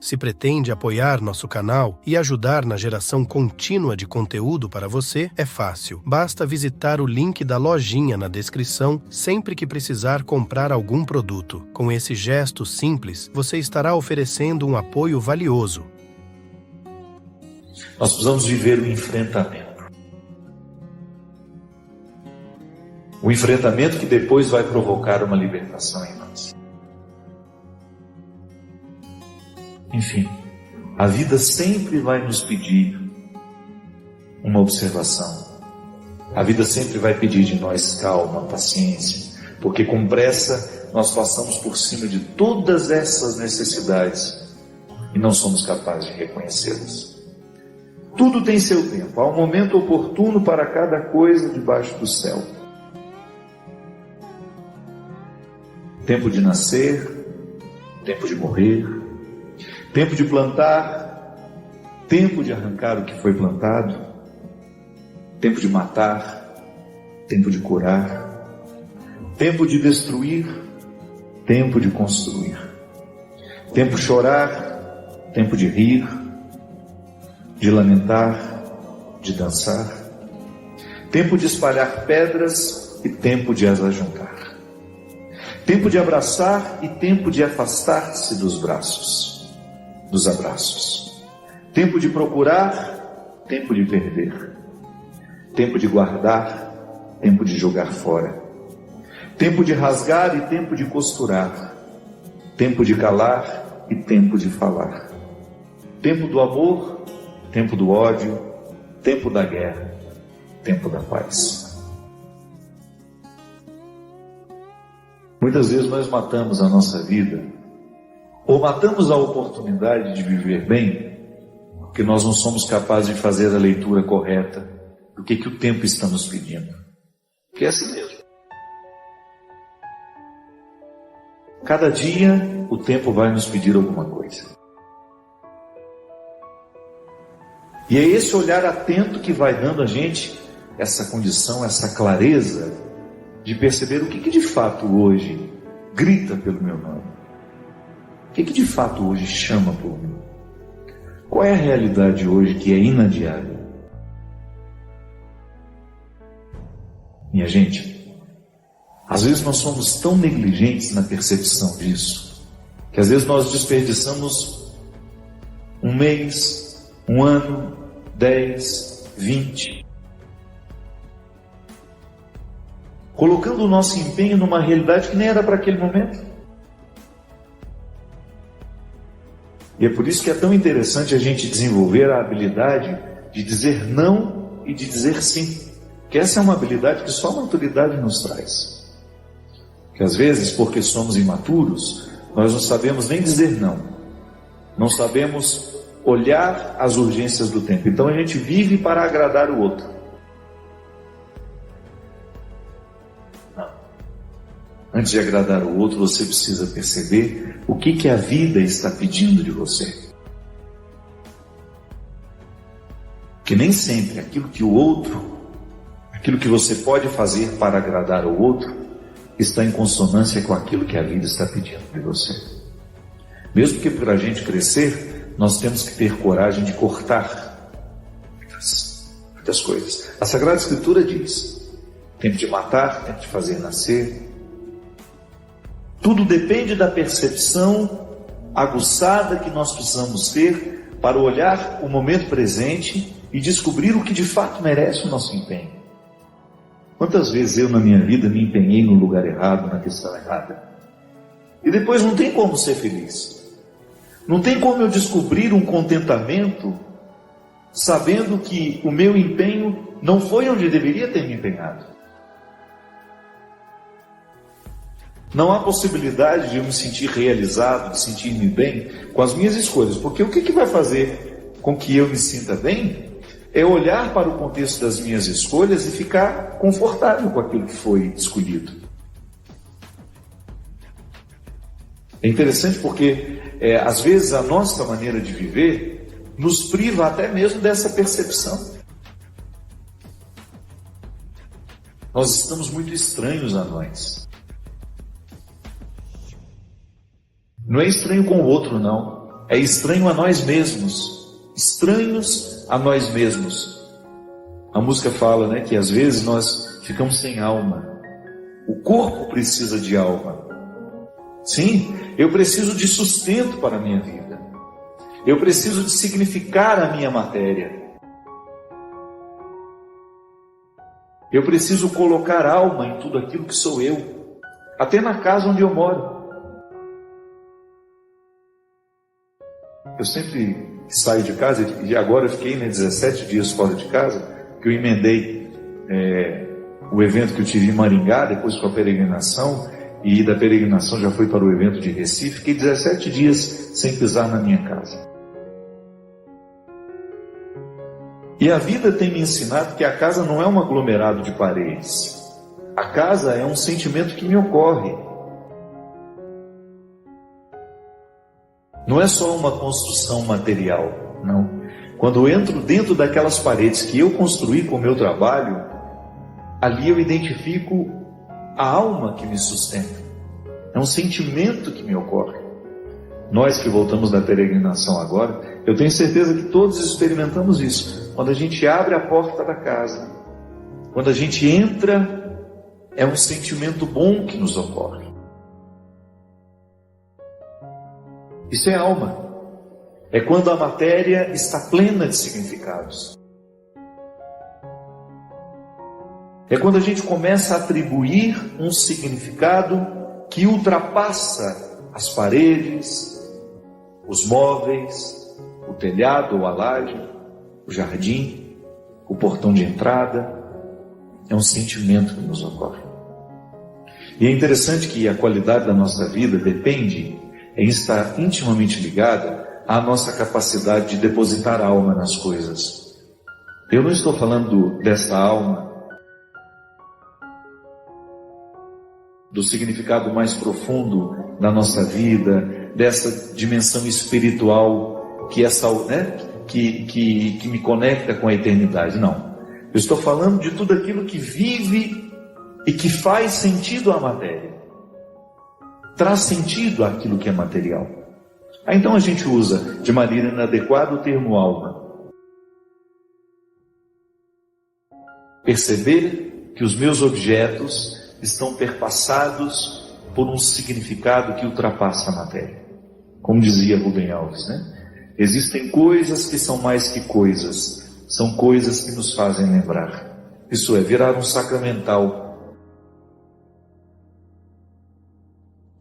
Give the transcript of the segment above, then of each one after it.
Se pretende apoiar nosso canal e ajudar na geração contínua de conteúdo para você, é fácil. Basta visitar o link da lojinha na descrição sempre que precisar comprar algum produto. Com esse gesto simples, você estará oferecendo um apoio valioso. Nós precisamos viver o enfrentamento. O enfrentamento que depois vai provocar uma libertação em nós. Enfim, a vida sempre vai nos pedir uma observação. A vida sempre vai pedir de nós calma, paciência, porque com pressa nós passamos por cima de todas essas necessidades e não somos capazes de reconhecê-las. Tudo tem seu tempo, há um momento oportuno para cada coisa debaixo do céu. Tempo de nascer, tempo de morrer, tempo de plantar, tempo de arrancar o que foi plantado, tempo de matar, tempo de curar, tempo de destruir, tempo de construir, tempo de chorar, tempo de rir, de lamentar, de dançar, tempo de espalhar pedras e tempo de as ajuntar, tempo de abraçar e tempo de afastar-se dos abraços, tempo de procurar, tempo de perder, tempo de guardar, tempo de jogar fora, tempo de rasgar e tempo de costurar, tempo de calar e tempo de falar, tempo do amor, tempo do ódio, tempo da guerra, tempo da paz. Muitas vezes nós matamos a nossa vida, ou matamos a oportunidade de viver bem, porque nós não somos capazes de fazer a leitura correta do que o tempo está nos pedindo. Que é assim mesmo. Cada dia o tempo vai nos pedir alguma coisa. E é esse olhar atento que vai dando a gente essa condição, essa clareza de perceber o que de fato hoje grita pelo meu nome. O que de fato hoje chama por mim. Qual é a realidade hoje que é inadiável? Minha gente, às vezes nós somos tão negligentes na percepção disso, que às vezes nós desperdiçamos um mês, um ano, 10, 20, colocando o nosso empenho numa realidade que nem era para aquele momento. E é por isso que é tão interessante a gente desenvolver a habilidade de dizer não e de dizer sim, que essa é uma habilidade que só a maturidade nos traz. Que às vezes, porque somos imaturos, nós não sabemos nem dizer não, não sabemos olhar as urgências do tempo. Então a gente vive para agradar o outro. Não. Antes de agradar o outro, você precisa perceber o que a vida está pedindo de você. Que nem sempre aquilo que o outro, aquilo que você pode fazer para agradar o outro, está em consonância com aquilo que a vida está pedindo de você. Mesmo que para a gente crescer, nós temos que ter coragem de cortar muitas coisas. A Sagrada Escritura diz: tempo de matar, tempo de fazer nascer. Tudo depende da percepção aguçada que nós precisamos ter para olhar o momento presente e descobrir o que de fato merece o nosso empenho. Quantas vezes eu na minha vida me empenhei no lugar errado, na questão errada, e depois não tem como ser feliz. Não tem como eu descobrir um contentamento sabendo que o meu empenho não foi onde deveria ter me empenhado. Não há possibilidade de eu me sentir realizado, de sentir-me bem com as minhas escolhas, porque o que vai fazer com que eu me sinta bem é olhar para o contexto das minhas escolhas e ficar confortável com aquilo que foi escolhido. É interessante porque às vezes a nossa maneira de viver nos priva até mesmo dessa percepção. Nós estamos muito estranhos a nós. Não é estranho com o outro, não. é estranho a nós mesmos, estranhos a nós mesmos. A música fala, né, que às vezes nós ficamos sem alma. O corpo precisa de alma. Sim, eu preciso de sustento para a minha vida. Eu preciso de significar a minha matéria. Eu preciso colocar alma em tudo aquilo que sou eu, até na casa onde eu moro. Eu sempre saio de casa, e agora eu fiquei 17 dias fora de casa, que eu emendei o evento que eu tive em Maringá, depois com a peregrinação, e da peregrinação já fui para o evento de Recife. Fiquei 17 dias sem pisar na minha casa. E a vida tem me ensinado que a casa não é um aglomerado de paredes. A casa é um sentimento que me ocorre. Não é só uma construção material, não. Quando eu entro dentro daquelas paredes que eu construí com o meu trabalho, ali eu identifico a alma que me sustenta. É um sentimento que me ocorre. Nós que voltamos da peregrinação agora, eu tenho certeza que todos experimentamos isso. Quando a gente abre a porta da casa, quando a gente entra, é um sentimento bom que nos ocorre. Isso é alma. É quando a matéria está plena de significados. É quando a gente começa a atribuir um significado que ultrapassa as paredes, os móveis, o telhado ou a laje, o jardim, o portão de entrada. É um sentimento que nos ocorre. E é interessante que a qualidade da nossa vida depende em estar intimamente ligada à nossa capacidade de depositar a alma nas coisas. Eu não estou falando dessa alma, do significado mais profundo da nossa vida, dessa dimensão espiritual que me conecta com a eternidade. Não. Eu estou falando de tudo aquilo que vive e que faz sentido à matéria. Traz sentido àquilo que é material. Então a gente usa de maneira inadequada o termo alma. Perceber que os meus objetos estão perpassados por um significado que ultrapassa a matéria. Como dizia Rubem Alves, né? Existem coisas que são mais que coisas, são coisas que nos fazem lembrar. Isso é, virar um sacramental.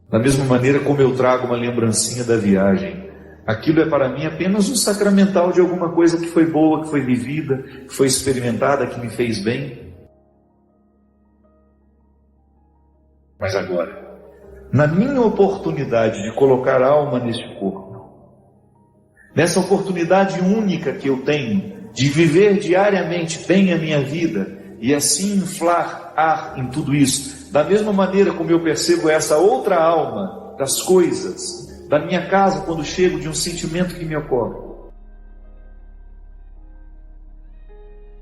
Da mesma maneira como eu trago uma lembrancinha da viagem, aquilo é para mim apenas um sacramental de alguma coisa que foi boa, que foi vivida, que foi experimentada, que me fez bem. Mas agora, na minha oportunidade de colocar alma neste corpo, nessa oportunidade única que eu tenho de viver diariamente bem a minha vida e assim inflar ar em tudo isso, da mesma maneira como eu percebo essa outra alma das coisas, da minha casa, quando chego, de um sentimento que me ocorre.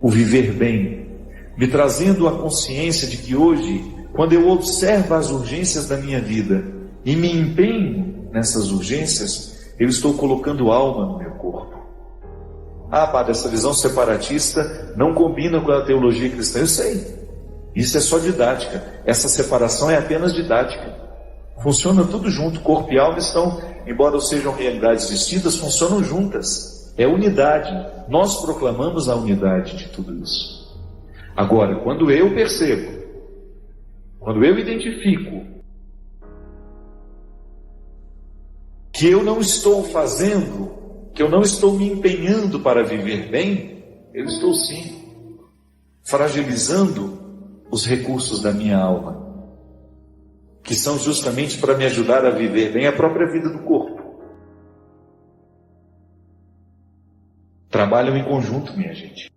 O viver bem, me trazendo a consciência de que hoje, quando eu observo as urgências da minha vida e me empenho nessas urgências, eu estou colocando alma no meu corpo. Ah, padre, essa visão separatista não combina com a teologia cristã. Eu sei. Isso é só didática. Essa separação é apenas didática. Funciona tudo junto. Corpo e alma estão, embora sejam realidades distintas, funcionam juntas. É unidade. Nós proclamamos a unidade de tudo isso. Agora, quando eu percebo, quando eu identifico que eu não estou fazendo, que eu não estou me empenhando para viver bem, eu estou sim fragilizando os recursos da minha alma, que são justamente para me ajudar a viver bem a própria vida do corpo. Trabalham em conjunto, minha gente.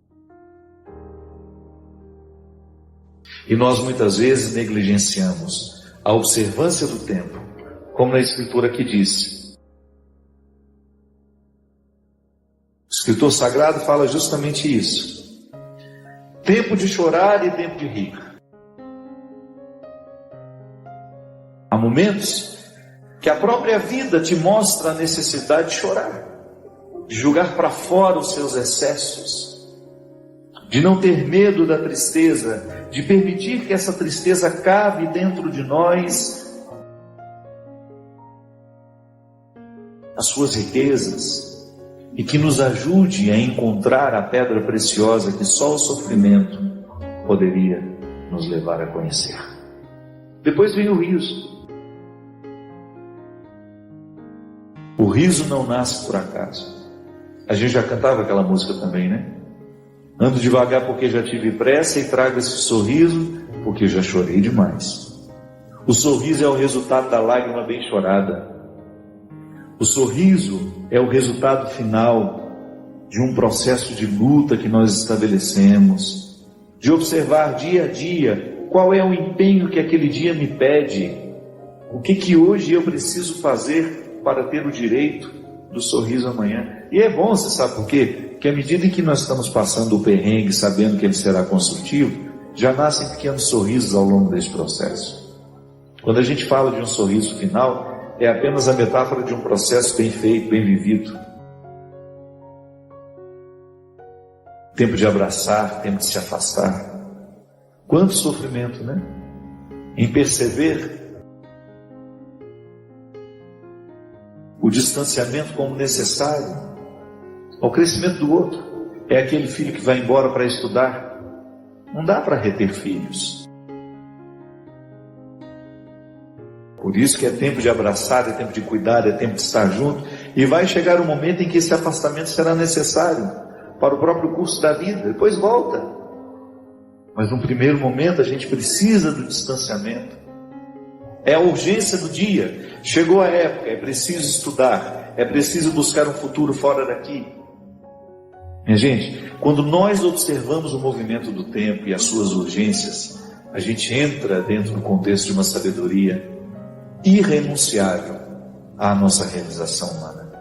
E nós muitas vezes negligenciamos a observância do tempo, como na Escritura que diz. O escritor sagrado fala justamente isso. Tempo de chorar e tempo de rir. Há momentos que a própria vida te mostra a necessidade de chorar, de julgar para fora os seus excessos, de não ter medo da tristeza, de permitir que essa tristeza cabe dentro de nós, as suas riquezas, e que nos ajude a encontrar a pedra preciosa que só o sofrimento poderia nos levar a conhecer. Depois vem o riso. O riso não nasce por acaso. A gente já cantava aquela música também, né? Ando devagar porque já tive pressa e trago esse sorriso porque já chorei demais. O sorriso é o resultado da lágrima bem chorada. O sorriso é o resultado final de um processo de luta que nós estabelecemos, de observar dia a dia qual é o empenho que aquele dia me pede, o que hoje eu preciso fazer para ter o direito do sorriso amanhã. E é bom, você sabe por quê? Porque à medida em que nós estamos passando o perrengue, sabendo que ele será construtivo, já nascem pequenos sorrisos ao longo desse processo. Quando a gente fala de um sorriso final, é apenas a metáfora de um processo bem feito, bem vivido. Tempo de abraçar, tempo de se afastar. Quanto sofrimento, né? Em perceber o distanciamento como necessário ao crescimento do outro. É aquele filho que vai embora para estudar. Não dá para reter filhos. Por isso que é tempo de abraçar, é tempo de cuidar, é tempo de estar junto. E vai chegar um momento em que esse afastamento será necessário para o próprio curso da vida. Depois volta. Mas num primeiro momento a gente precisa do distanciamento. É a urgência do dia. Chegou a época, é preciso estudar. É preciso buscar um futuro fora daqui. Minha gente, quando nós observamos o movimento do tempo e as suas urgências, a gente entra dentro do contexto de uma sabedoria irrenunciável à nossa realização humana.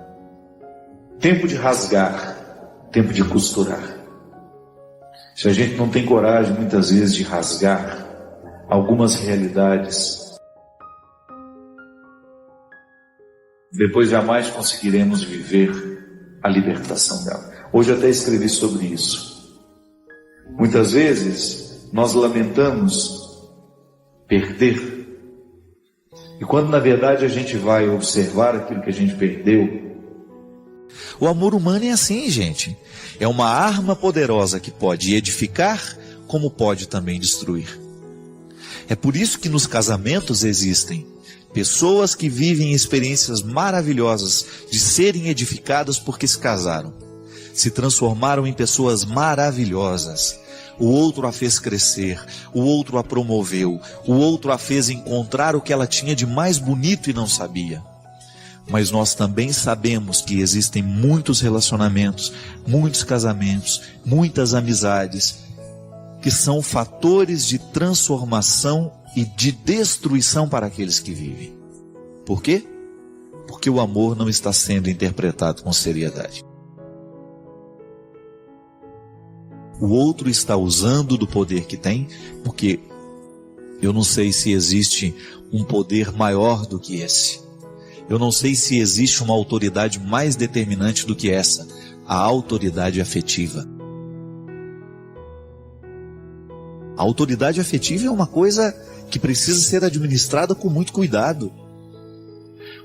Tempo de rasgar, tempo de costurar. Se a gente não tem coragem muitas vezes de rasgar algumas realidades, depois jamais conseguiremos viver a libertação dela. Hoje eu até escrevi sobre isso. Muitas vezes nós lamentamos perder, e quando na verdade a gente vai observar aquilo que a gente perdeu. O amor humano é assim, gente. É uma arma poderosa que pode edificar, como pode também destruir. É por isso que nos casamentos existem pessoas que vivem experiências maravilhosas de serem edificadas porque se casaram. Se transformaram em pessoas maravilhosas. O outro a fez crescer, o outro a promoveu, o outro a fez encontrar o que ela tinha de mais bonito e não sabia. Mas nós também sabemos que existem muitos relacionamentos, muitos casamentos, muitas amizades, que são fatores de transformação e de destruição para aqueles que vivem. Por quê? Porque o amor não está sendo interpretado com seriedade. O outro está usando do poder que tem, porque eu não sei se existe um poder maior do que esse. Eu não sei se existe uma autoridade mais determinante do que essa, a autoridade afetiva. A autoridade afetiva é uma coisa que precisa ser administrada com muito cuidado.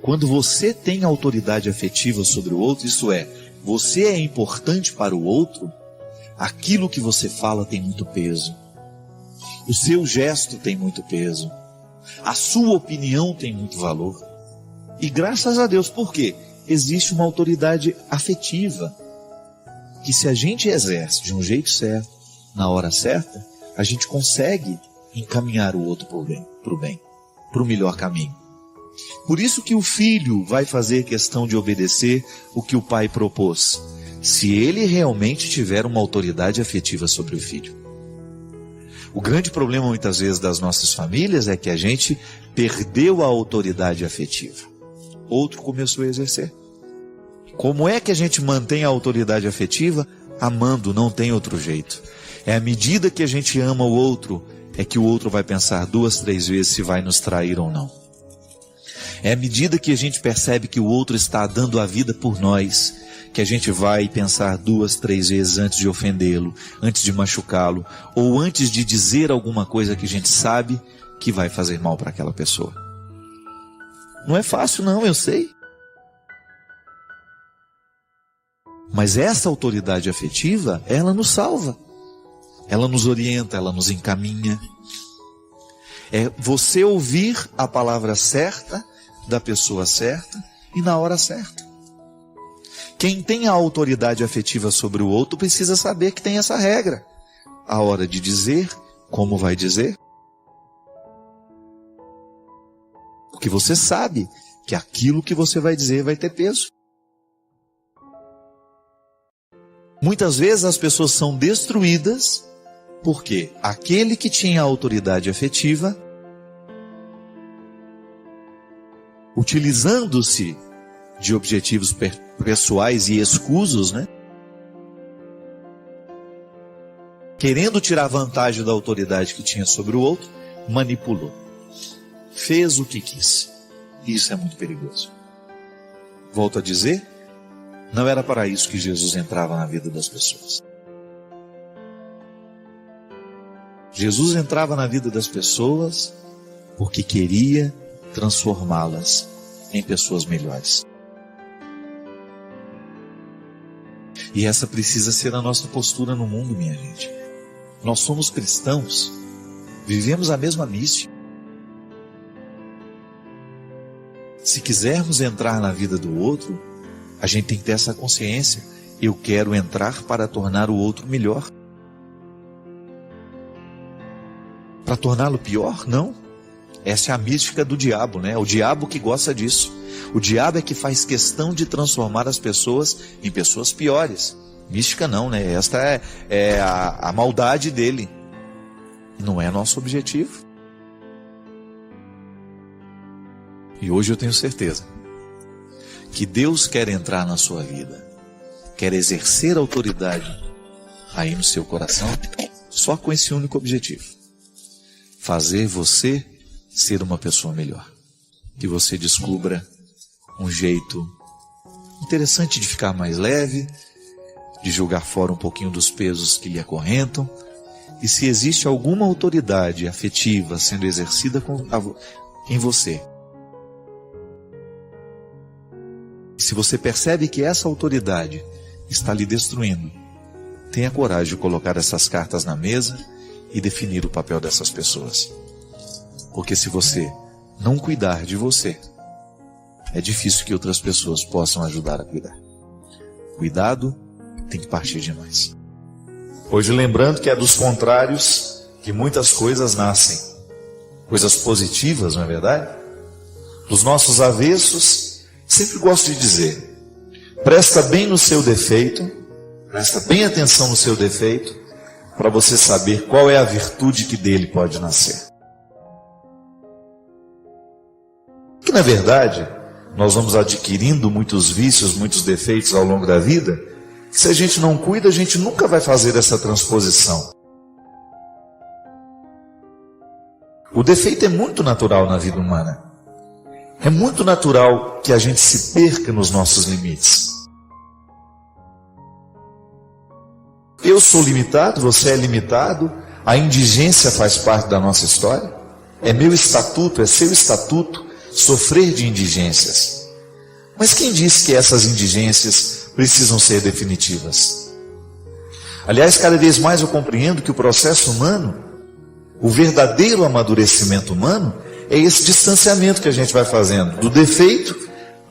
Quando você tem autoridade afetiva sobre o outro, isso é, você é importante para o outro, aquilo que você fala tem muito peso. O seu gesto tem muito peso. A sua opinião tem muito valor. E graças a Deus, por quê? Existe uma autoridade afetiva, que se a gente exerce de um jeito certo, na hora certa, a gente consegue encaminhar o outro para o bem, para o melhor caminho. Por isso que o filho vai fazer questão de obedecer o que o pai propôs, se ele realmente tiver uma autoridade afetiva sobre o filho. O grande problema muitas vezes das nossas famílias é que a gente perdeu a autoridade afetiva. Outro começou a exercer. Como é que a gente mantém a autoridade afetiva? Amando, não tem outro jeito. É à medida que a gente ama o outro, é que o outro vai pensar 2, 3 vezes se vai nos trair ou não. É à medida que a gente percebe que o outro está dando a vida por nós, que a gente vai pensar 2, 3 vezes antes de ofendê-lo, antes de machucá-lo, ou antes de dizer alguma coisa que a gente sabe que vai fazer mal para aquela pessoa. Não é fácil não, eu sei. Mas essa autoridade afetiva, ela nos salva. Ela nos orienta, ela nos encaminha. É você ouvir a palavra certa, da pessoa certa e na hora certa. Quem tem a autoridade afetiva sobre o outro precisa saber que tem essa regra. A hora de dizer, como vai dizer. Porque você sabe que aquilo que você vai dizer vai ter peso. Muitas vezes as pessoas são destruídas porque aquele que tinha autoridade afetiva, utilizando-se de objetivos pessoais e escusos, querendo tirar vantagem da autoridade que tinha sobre o outro, manipulou. Fez o que quis. Isso é muito perigoso. Volto a dizer, não era para isso que Jesus entrava na vida das pessoas. Jesus entrava na vida das pessoas porque queria transformá-las em pessoas melhores. E essa precisa ser a nossa postura no mundo, minha gente. Nós somos cristãos, vivemos a mesma missão. Se quisermos entrar na vida do outro, a gente tem que ter essa consciência. Eu quero entrar para tornar o outro melhor. Para torná-lo pior? Não. Essa é a mística do diabo, O diabo que gosta disso. O diabo é que faz questão de transformar as pessoas em pessoas piores. Mística não, Esta é a maldade dele. Não é nosso objetivo. E hoje eu tenho certeza que Deus quer entrar na sua vida, quer exercer autoridade aí no seu coração, só com esse único objetivo: fazer você ser uma pessoa melhor. Que você descubra um jeito interessante de ficar mais leve, de jogar fora um pouquinho dos pesos que lhe acorrentam, e se existe alguma autoridade afetiva sendo exercida em você, se você percebe que essa autoridade está lhe destruindo, tenha coragem de colocar essas cartas na mesa e definir o papel dessas pessoas. Porque se você não cuidar de você, é difícil que outras pessoas possam ajudar a cuidar. Cuidado tem que partir de nós. Hoje lembrando que é dos contrários que muitas coisas nascem. Coisas positivas, não é verdade? Dos nossos avessos, sempre gosto de dizer, presta bem no seu defeito, presta bem atenção no seu defeito, para você saber qual é a virtude que dele pode nascer. Que na verdade, nós vamos adquirindo muitos vícios, muitos defeitos ao longo da vida, que se a gente não cuida, a gente nunca vai fazer essa transposição. O defeito é muito natural na vida humana. É muito natural que a gente se perca nos nossos limites. Eu sou limitado, você é limitado, a indigência faz parte da nossa história. É meu estatuto, é seu estatuto sofrer de indigências. Mas quem disse que essas indigências precisam ser definitivas? Aliás, cada vez mais eu compreendo que o processo humano, o verdadeiro amadurecimento humano, é esse distanciamento que a gente vai fazendo do defeito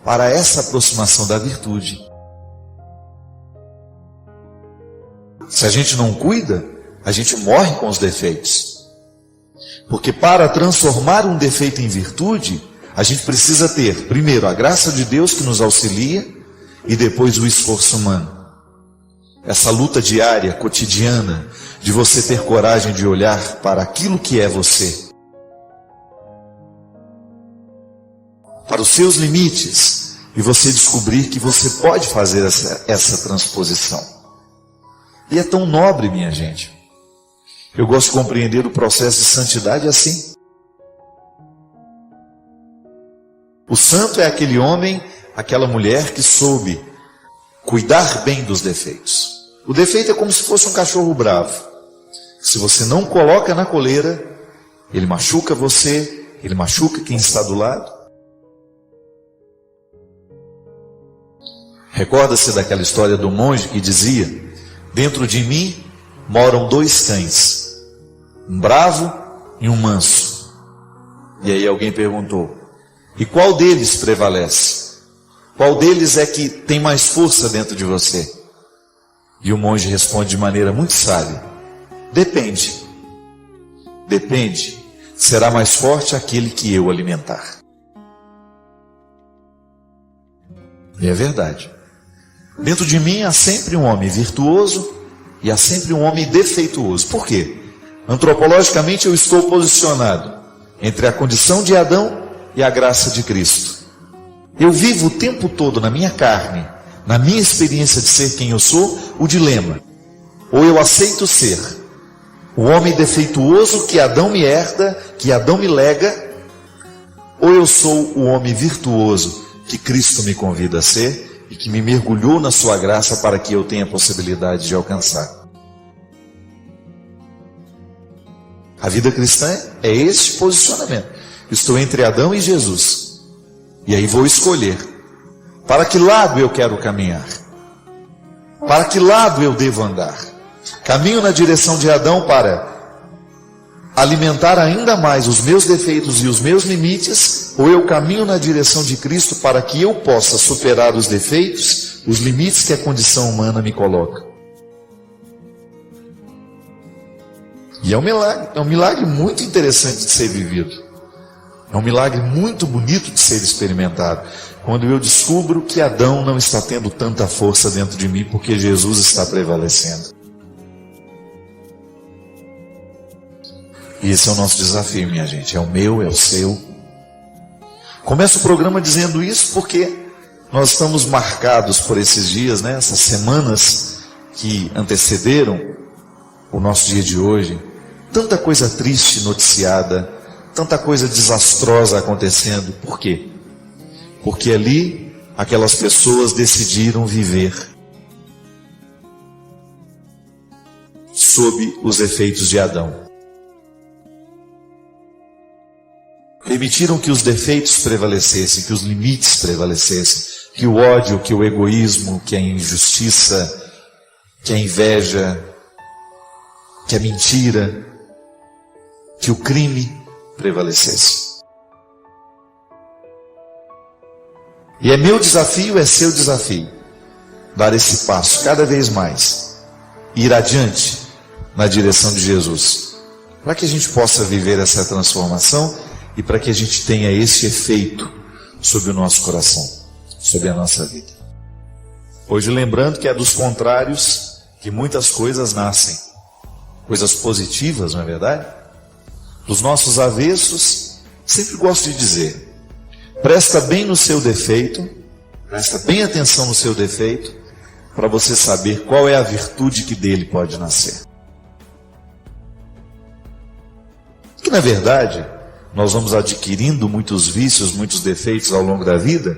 para essa aproximação da virtude. Se a gente não cuida, a gente morre com os defeitos. Porque para transformar um defeito em virtude, a gente precisa ter, primeiro, a graça de Deus que nos auxilia e depois o esforço humano. Essa luta diária, cotidiana, de você ter coragem de olhar para aquilo que é você, para os seus limites, e você descobrir que você pode fazer essa transposição. E é tão nobre, minha gente. Eu gosto de compreender o processo de santidade assim. O santo é aquele homem, aquela mulher que soube cuidar bem dos defeitos. O defeito é como se fosse um cachorro bravo. Se você não coloca na coleira, ele machuca você, ele machuca quem está do lado. Recorda-se daquela história do monge que dizia: dentro de mim moram 2 cães, um bravo e um manso. E aí alguém perguntou: e qual deles prevalece? Qual deles é que tem mais força dentro de você? E o monge responde de maneira muito sábia: depende. Depende. Será mais forte aquele que eu alimentar. E é verdade. Dentro de mim há sempre um homem virtuoso e há sempre um homem defeituoso. Por quê? Antropologicamente eu estou posicionado entre a condição de Adão e a graça de Cristo. Eu vivo o tempo todo na minha carne, na minha experiência de ser quem eu sou, o dilema: ou eu aceito ser o homem defeituoso que Adão me herda, que Adão me lega, ou eu sou o homem virtuoso que Cristo me convida a ser e que me mergulhou na sua graça para que eu tenha a possibilidade de alcançar. A vida cristã é este posicionamento. Estou entre Adão e Jesus. E aí vou escolher para que lado eu quero caminhar, para que lado eu devo andar. Caminho na direção de Adão para alimentar ainda mais os meus defeitos e os meus limites, ou eu caminho na direção de Cristo para que eu possa superar os defeitos, os limites que a condição humana me coloca. E é um milagre muito interessante de ser vivido. É um milagre muito bonito de ser experimentado, quando eu descubro que Adão não está tendo tanta força dentro de mim, porque Jesus está prevalecendo. E esse é o nosso desafio, minha gente. É o meu, é o seu. Começo o programa dizendo isso porque nós estamos marcados por esses dias, né? Essas semanas que antecederam o nosso dia de hoje. Tanta coisa triste noticiada, tanta coisa desastrosa acontecendo. Por quê? Porque ali aquelas pessoas decidiram viver sob os efeitos de Adão. Permitiram que os defeitos prevalecessem, que os limites prevalecessem, que o ódio, que o egoísmo, que a injustiça, que a inveja, que a mentira, que o crime prevalecesse. E é meu desafio, é seu desafio, dar esse passo cada vez mais, ir adiante na direção de Jesus, para que a gente possa viver essa transformação e para que a gente tenha esse efeito sobre o nosso coração, sobre a nossa vida. Hoje lembrando que é dos contrários que muitas coisas nascem, coisas positivas, não é verdade? Dos nossos avessos, sempre gosto de dizer: presta bem no seu defeito, presta bem atenção no seu defeito, para você saber qual é a virtude que dele pode nascer. Que na verdade, nós vamos adquirindo muitos vícios, muitos defeitos ao longo da vida,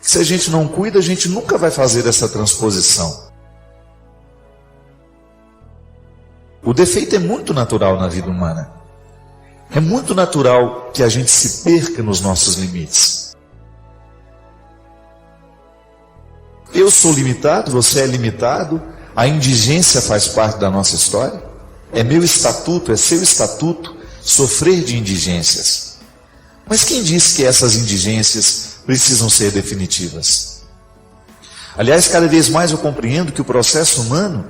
que se a gente não cuida, a gente nunca vai fazer essa transposição. O defeito é muito natural na vida humana. É muito natural que a gente se perca nos nossos limites. Eu sou limitado, você é limitado, a indigência faz parte da nossa história. É meu estatuto, é seu estatuto sofrer de indigências. Mas quem disse que essas indigências precisam ser definitivas? Aliás, cada vez mais eu compreendo que o processo humano,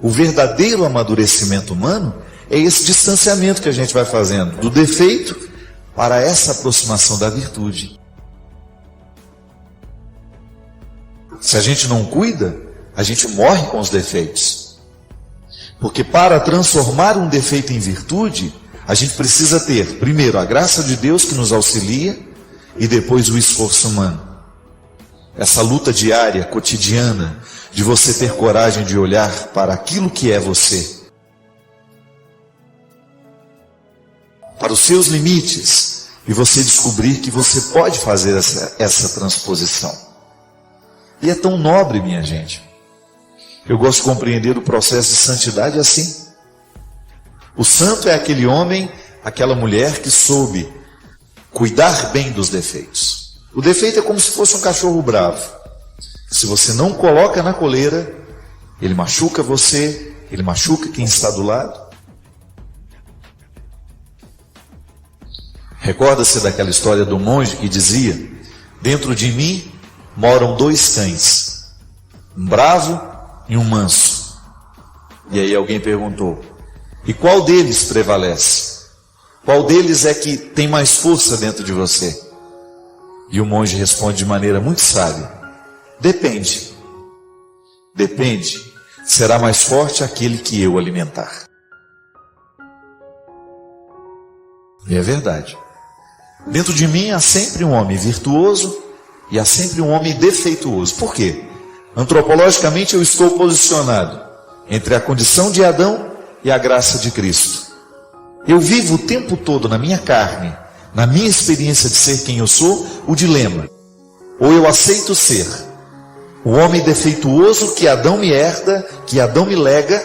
o verdadeiro amadurecimento humano, é esse distanciamento que a gente vai fazendo do defeito para essa aproximação da virtude. Se a gente não cuida, a gente morre com os defeitos. Porque para transformar um defeito em virtude, a gente precisa ter, primeiro, a graça de Deus que nos auxilia e depois o esforço humano. Essa luta diária, cotidiana, de você ter coragem de olhar para aquilo que é você, para os seus limites, e você descobrir que você pode fazer essa transposição. E é tão nobre, minha gente. Eu gosto de compreender o processo de santidade assim. O santo é aquele homem, aquela mulher que soube cuidar bem dos defeitos. O defeito é como se fosse um cachorro bravo. Se você não coloca na coleira, ele machuca você, ele machuca quem está do lado. Recorda-se daquela história do monge que dizia: dentro de mim moram 2 cães, um bravo e um manso. E aí alguém perguntou: e qual deles prevalece? Qual deles é que tem mais força dentro de você? E o monge responde de maneira muito sábia: depende. Depende. Será mais forte aquele que eu alimentar. E é verdade. Dentro de mim há sempre um homem virtuoso e há sempre um homem defeituoso. Por quê? Antropologicamente eu estou posicionado entre a condição de Adão e a graça de Cristo. Eu vivo o tempo todo na minha carne, na minha experiência de ser quem eu sou, o dilema: ou eu aceito ser o homem defeituoso que Adão me herda, que Adão me lega,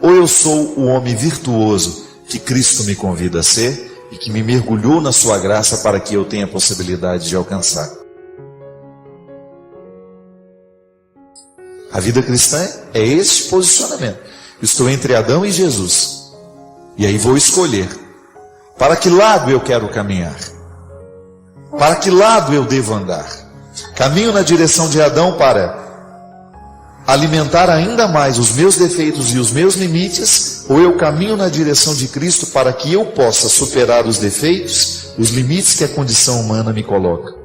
ou eu sou o homem virtuoso que Cristo me convida a ser e que me mergulhou na sua graça para que eu tenha a possibilidade de alcançar. A vida cristã é esse posicionamento. Estou entre Adão e Jesus. E aí vou escolher para que lado eu quero caminhar, para que lado eu devo andar. Caminho na direção de Adão para alimentar ainda mais os meus defeitos e os meus limites, ou eu caminho na direção de Cristo para que eu possa superar os defeitos, os limites que a condição humana me coloca.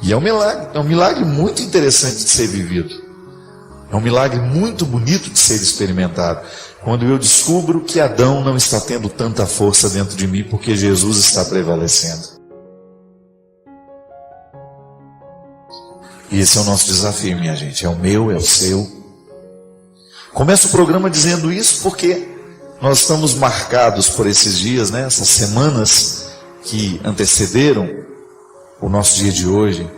E é um milagre muito interessante de ser vivido. É um milagre muito bonito de ser experimentado, quando eu descubro que Adão não está tendo tanta força dentro de mim, porque Jesus está prevalecendo. E esse é o nosso desafio, minha gente. É o meu, é o seu. Começo o programa dizendo isso porque nós estamos marcados por esses dias, né? Essas semanas que antecederam o nosso dia de hoje.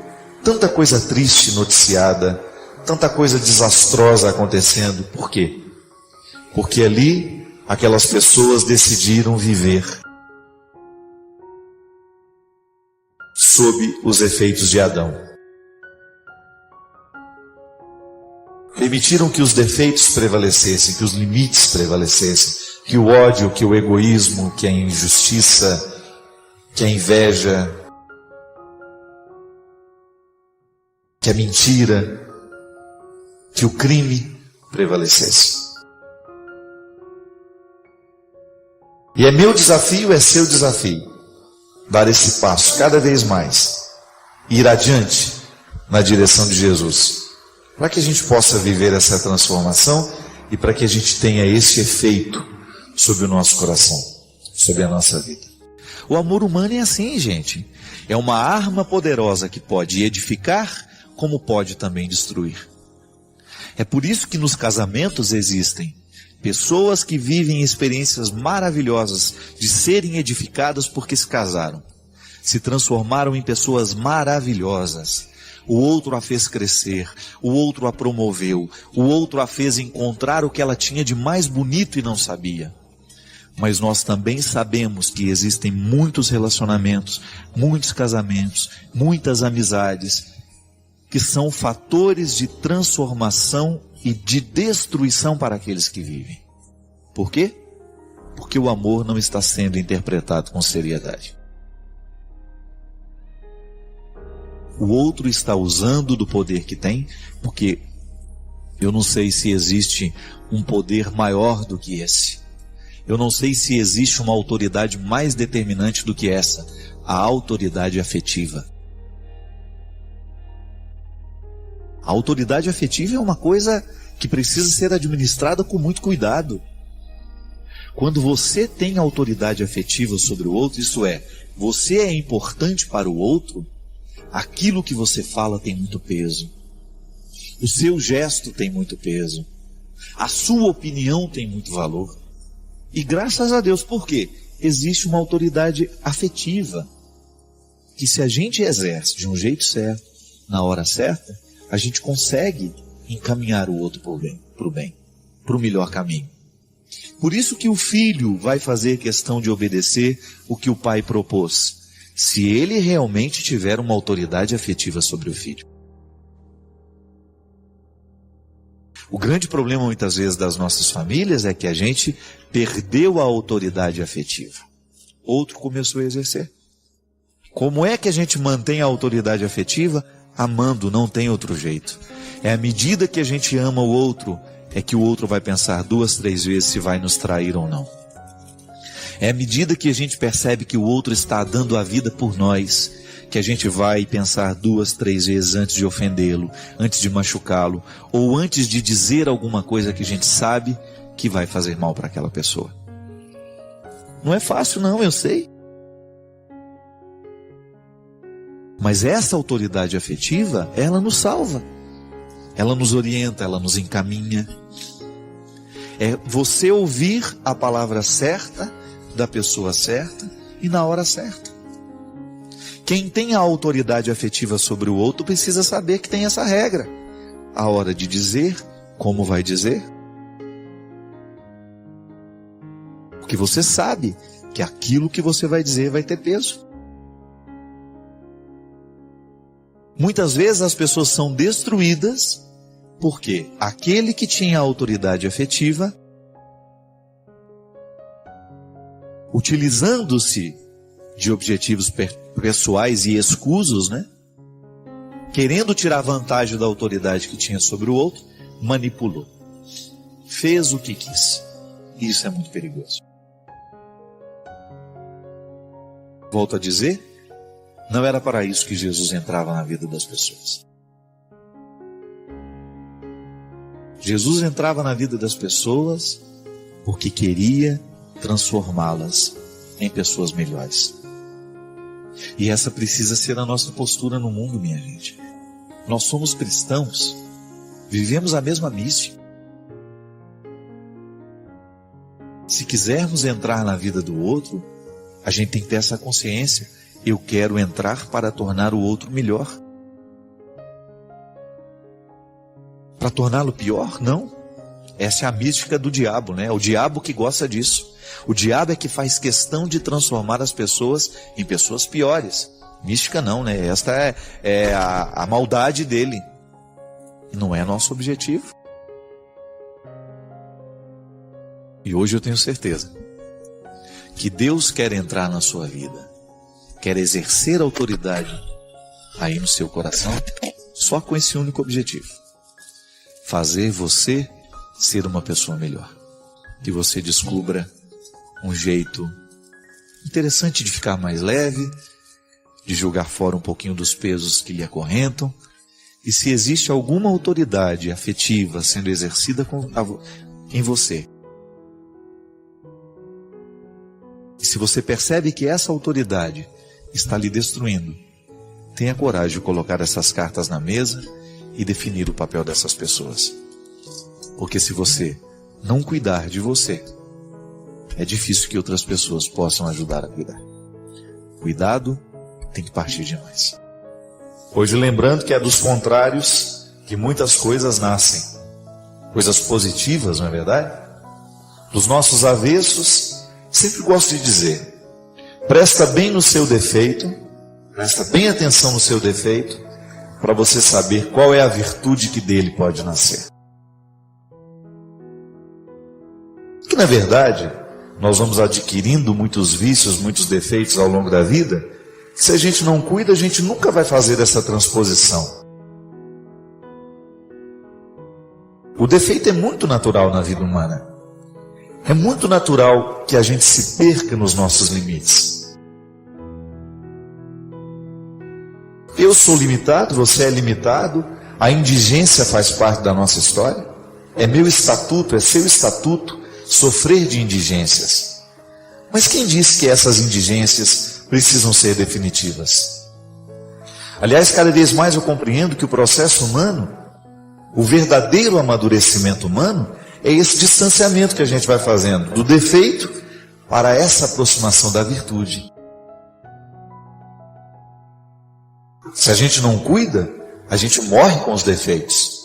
Tanta coisa triste noticiada, tanta coisa desastrosa acontecendo. Por quê? Porque ali aquelas pessoas decidiram viver sob os efeitos de Adão. Permitiram que os defeitos prevalecessem, que os limites prevalecessem, que o ódio, que o egoísmo, que a injustiça, que a inveja, que a mentira, que o crime prevalecesse. E é meu desafio, é seu desafio, dar esse passo cada vez mais, ir adiante na direção de Jesus, para que a gente possa viver essa transformação e para que a gente tenha esse efeito sobre o nosso coração, sobre a nossa vida. O amor humano é assim, gente. É uma arma poderosa que pode edificar, como pode também destruir. É por isso que nos casamentos existem pessoas que vivem experiências maravilhosas de serem edificadas porque se casaram. Se transformaram em pessoas maravilhosas. O outro a fez crescer, o outro a promoveu, o outro a fez encontrar o que ela tinha de mais bonito e não sabia. Mas nós também sabemos que existem muitos relacionamentos, muitos casamentos, muitas amizades, que são fatores de transformação e de destruição para aqueles que vivem. Por quê? Porque o amor não está sendo interpretado com seriedade. O outro está usando do poder que tem, porque eu não sei se existe um poder maior do que esse. Eu não sei se existe uma autoridade mais determinante do que essa, a autoridade afetiva. A autoridade afetiva é uma coisa que precisa ser administrada com muito cuidado. Quando você tem autoridade afetiva sobre o outro, isso é, você é importante para o outro, aquilo que você fala tem muito peso. O seu gesto tem muito peso. A sua opinião tem muito valor. E graças a Deus, por quê? Existe uma autoridade afetiva, que se a gente exerce de um jeito certo, na hora certa, a gente consegue encaminhar o outro para o bem, para o melhor caminho. Por isso que o filho vai fazer questão de obedecer o que o pai propôs, se ele realmente tiver uma autoridade afetiva sobre o filho. O grande problema muitas vezes das nossas famílias é que a gente perdeu a autoridade afetiva. Outro começou a exercer. Como é que a gente mantém a autoridade afetiva? Amando, não tem outro jeito. É à medida que a gente ama o outro, é que o outro vai pensar 2, 3 vezes se vai nos trair ou não. É à medida que a gente percebe que o outro está dando a vida por nós, que a gente vai pensar 2, 3 vezes antes de ofendê-lo, antes de machucá-lo, ou antes de dizer alguma coisa que a gente sabe que vai fazer mal para aquela pessoa. Não é fácil não, eu sei. Mas essa autoridade afetiva, ela nos salva. Ela nos orienta, ela nos encaminha. É você ouvir a palavra certa, da pessoa certa e na hora certa. Quem tem a autoridade afetiva sobre o outro precisa saber que tem essa regra. A hora de dizer, como vai dizer. Porque você sabe que aquilo que você vai dizer vai ter peso. Muitas vezes as pessoas são destruídas porque aquele que tinha autoridade afetiva, utilizando-se de objetivos pessoais e escusos, querendo tirar vantagem da autoridade que tinha sobre o outro, manipulou. Fez o que quis. Isso é muito perigoso. Volto a dizer, não era para isso que Jesus entrava na vida das pessoas. Jesus entrava na vida das pessoas porque queria transformá-las em pessoas melhores. E essa precisa ser a nossa postura no mundo, minha gente. Nós somos cristãos, vivemos a mesma missão. Se quisermos entrar na vida do outro, a gente tem que ter essa consciência. Eu quero entrar para tornar o outro melhor. Para torná-lo pior? Não. Essa é a mística do diabo, É o diabo que gosta disso. O diabo é que faz questão de transformar as pessoas em pessoas piores. Mística não, Esta é a maldade dele. Não é nosso objetivo. E hoje eu tenho certeza que Deus quer entrar na sua vida, quer exercer autoridade aí no seu coração, só com esse único objetivo: fazer você ser uma pessoa melhor. Que você descubra um jeito interessante de ficar mais leve, de jogar fora um pouquinho dos pesos que lhe acorrentam, e se existe alguma autoridade afetiva sendo exercida em você, e se você percebe que essa autoridade está lhe destruindo, tenha coragem de colocar essas cartas na mesa e definir o papel dessas pessoas. Porque se você não cuidar de você, é difícil que outras pessoas possam ajudar a cuidar. Cuidado tem que partir de nós. Hoje lembrando que é dos contrários que muitas coisas nascem. Coisas positivas, não é verdade? Dos nossos avessos, sempre gosto de dizer: presta bem no seu defeito, presta bem atenção no seu defeito, para você saber qual é a virtude que dele pode nascer. Que na verdade, nós vamos adquirindo muitos vícios, muitos defeitos ao longo da vida. Se a gente não cuida, a gente nunca vai fazer essa transposição. O defeito é muito natural na vida humana. É muito natural que a gente se perca nos nossos limites. Eu sou limitado, você é limitado, a indigência faz parte da nossa história. É meu estatuto, é seu estatuto sofrer de indigências. Mas quem disse que essas indigências precisam ser definitivas? Aliás, cada vez mais eu compreendo que o processo humano, o verdadeiro amadurecimento humano, É esse distanciamento que a gente vai fazendo do defeito para essa aproximação da virtude. Se a gente não cuida, a gente morre com os defeitos.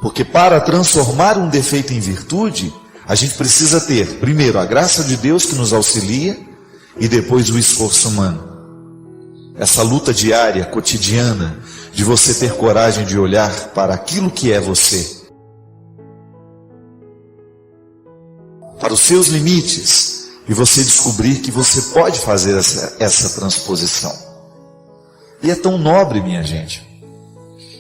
Porque para transformar um defeito em virtude, a gente precisa ter, primeiro, a graça de Deus que nos auxilia e depois o esforço humano. Essa luta diária, cotidiana, de você ter coragem de olhar para aquilo que é você, para os seus limites, e você descobrir que você pode fazer essa transposição. E é tão nobre, minha gente.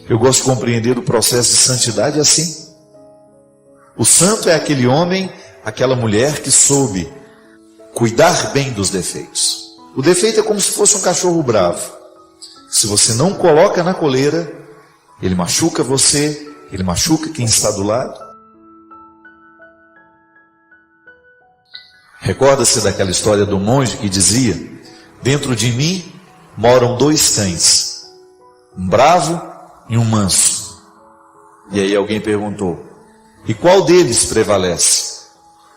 Eu gosto de compreender o processo de santidade assim. O santo é aquele homem, aquela mulher que soube cuidar bem dos defeitos. O defeito é como se fosse um cachorro bravo. Se você não coloca na coleira, ele machuca você, ele machuca quem está do lado. Recorda-se daquela história do monge que dizia: dentro de mim moram 2 cães, um bravo e um manso. E aí alguém perguntou: e qual deles prevalece?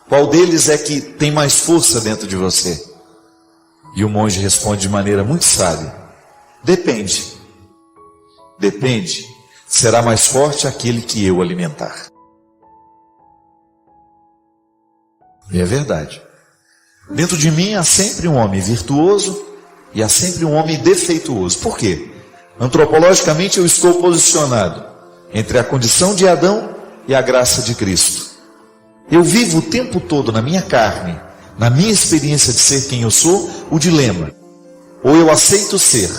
Qual deles é que tem mais força dentro de você? E o monge responde de maneira muito sábia: depende. Depende. Será mais forte aquele que eu alimentar. E é verdade. Dentro de mim há sempre um homem virtuoso e há sempre um homem defeituoso. Por quê? Antropologicamente eu estou posicionado entre a condição de Adão e a graça de Cristo. Eu vivo o tempo todo na minha carne, na minha experiência de ser quem eu sou, o dilema: ou eu aceito ser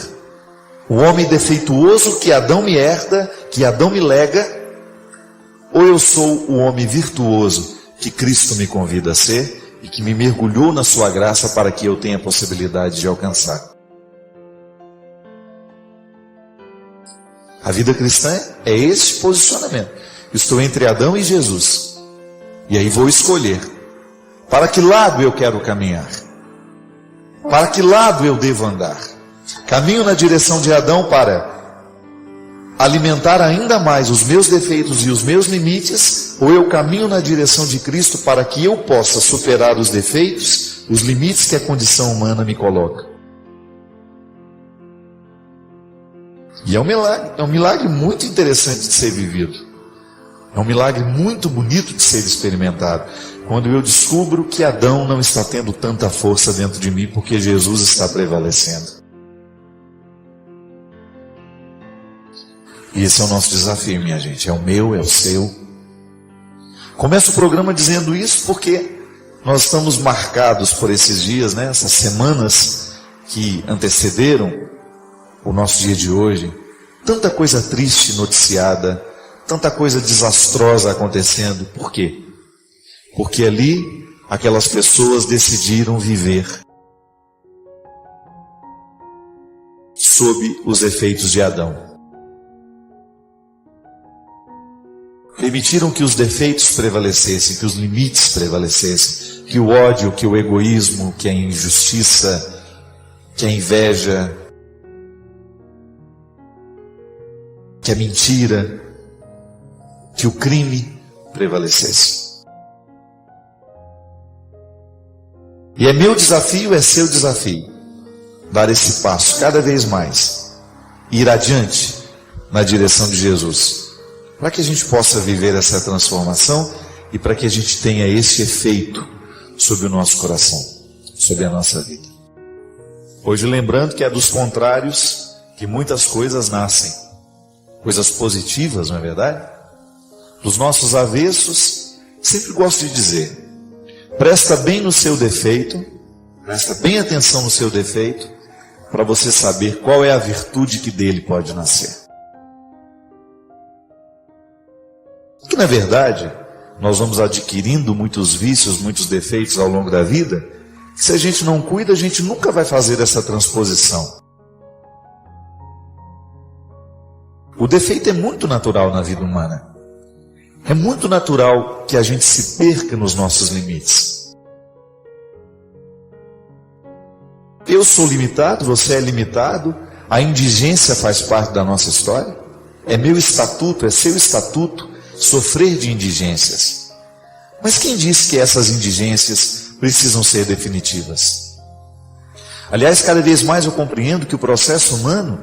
o homem defeituoso que Adão me herda, que Adão me lega, ou eu sou o homem virtuoso que Cristo me convida a ser e que me mergulhou na sua graça para que eu tenha a possibilidade de alcançar. A vida cristã é esse posicionamento. Estou entre Adão e Jesus. E aí vou escolher para que lado eu quero caminhar, para que lado eu devo andar. Caminho na direção de Adão para alimentar ainda mais os meus defeitos e os meus limites, ou eu caminho na direção de Cristo para que eu possa superar os defeitos, os limites que a condição humana me coloca. E é um milagre muito interessante de ser vivido. É um milagre muito bonito de ser experimentado, quando eu descubro que Adão não está tendo tanta força dentro de mim, porque Jesus está prevalecendo. E esse é o nosso desafio, minha gente. É o meu, é o seu. Começo o programa dizendo isso porque nós estamos marcados por esses dias, né? Essas semanas que antecederam o nosso dia de hoje. Tanta coisa triste noticiada, tanta coisa desastrosa acontecendo. Por quê? Porque ali aquelas pessoas decidiram viver sob os efeitos de Adão. Permitiram que os defeitos prevalecessem, que os limites prevalecessem, que o ódio, que o egoísmo, que a injustiça, que a inveja, que a mentira, que o crime prevalecesse. E é meu desafio, é seu desafio, dar esse passo cada vez mais, ir adiante na direção de Jesus, para que a gente possa viver essa transformação e para que a gente tenha esse efeito sobre o nosso coração, sobre a nossa vida. Hoje lembrando que é dos contrários que muitas coisas nascem, coisas positivas, não é verdade? Dos nossos avessos, sempre gosto de dizer: presta bem no seu defeito, presta bem atenção no seu defeito, para você saber qual é a virtude que dele pode nascer. Que na verdade, nós vamos adquirindo muitos vícios, muitos defeitos ao longo da vida, que se a gente não cuida, a gente nunca vai fazer essa transposição. O defeito é muito natural na vida humana. É muito natural que a gente se perca nos nossos limites. Eu sou limitado, você é limitado, a indigência faz parte da nossa história. É meu estatuto, é seu estatuto sofrer de indigências. Mas quem disse que essas indigências precisam ser definitivas? Aliás, cada vez mais eu compreendo que o processo humano,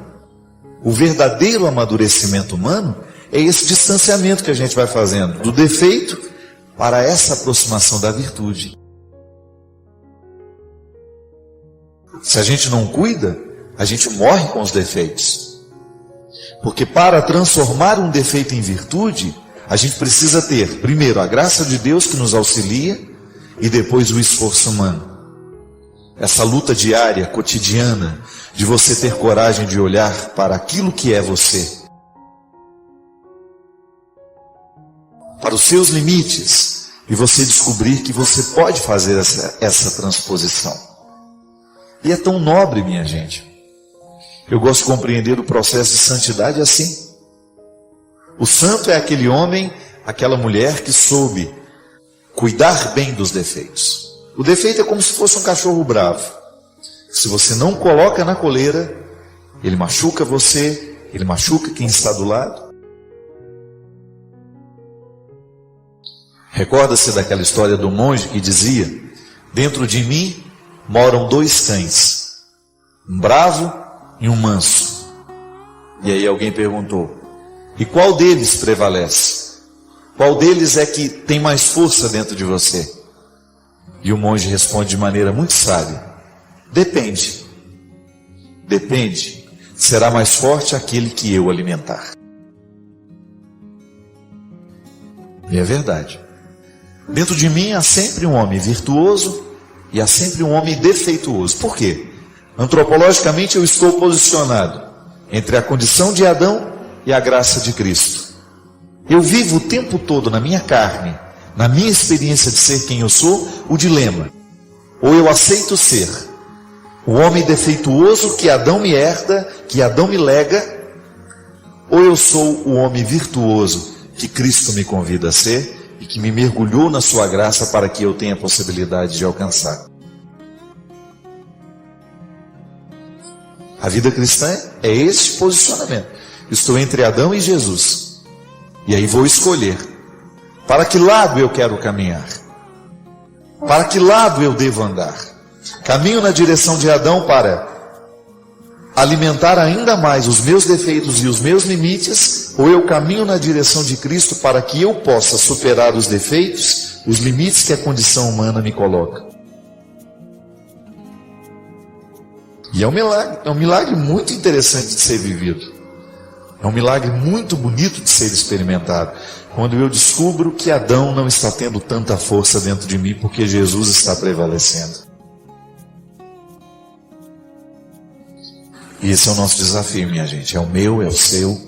o verdadeiro amadurecimento humano, é esse distanciamento que a gente vai fazendo do defeito para essa aproximação da virtude. Se a gente não cuida, a gente morre com os defeitos. Porque para transformar um defeito em virtude, a gente precisa ter, primeiro, a graça de Deus que nos auxilia e depois o esforço humano. Essa luta diária, cotidiana, de você ter coragem de olhar para aquilo que é você, para os seus limites, e você descobrir que você pode fazer essa transposição. E é tão nobre, minha gente. Eu gosto de compreender o processo de santidade assim. O santo é aquele homem, aquela mulher que soube cuidar bem dos defeitos. O defeito é como se fosse um cachorro bravo. Se você não coloca na coleira, ele machuca você, ele machuca quem está do lado. Recorda-se daquela história do monge que dizia: dentro de mim moram 2 cães, um bravo e um manso. E aí alguém perguntou: e qual deles prevalece? Qual deles é que tem mais força dentro de você? E o monge responde de maneira muito sábia: depende. Depende. Será mais forte aquele que eu alimentar. E é verdade. Dentro de mim há sempre um homem virtuoso e há sempre um homem defeituoso. Por quê? Antropologicamente eu estou posicionado entre a condição de Adão e a graça de Cristo. Eu vivo o tempo todo na minha carne, na minha experiência de ser quem eu sou, o dilema: ou eu aceito ser o homem defeituoso que Adão me herda, que Adão me lega, ou eu sou o homem virtuoso que Cristo me convida a ser e que me mergulhou na sua graça para que eu tenha a possibilidade de alcançar. A vida cristã é esse posicionamento. Estou entre Adão e Jesus. E aí vou escolher para que lado eu quero caminhar, para que lado eu devo andar. Caminho na direção de Adão para alimentar ainda mais os meus defeitos e os meus limites, ou eu caminho na direção de Cristo para que eu possa superar os defeitos, os limites que a condição humana me coloca. E é um milagre muito interessante de ser vivido. É um milagre muito bonito de ser experimentado, quando eu descubro que Adão não está tendo tanta força dentro de mim, porque Jesus está prevalecendo. E esse é o nosso desafio, minha gente. É o meu, é o seu.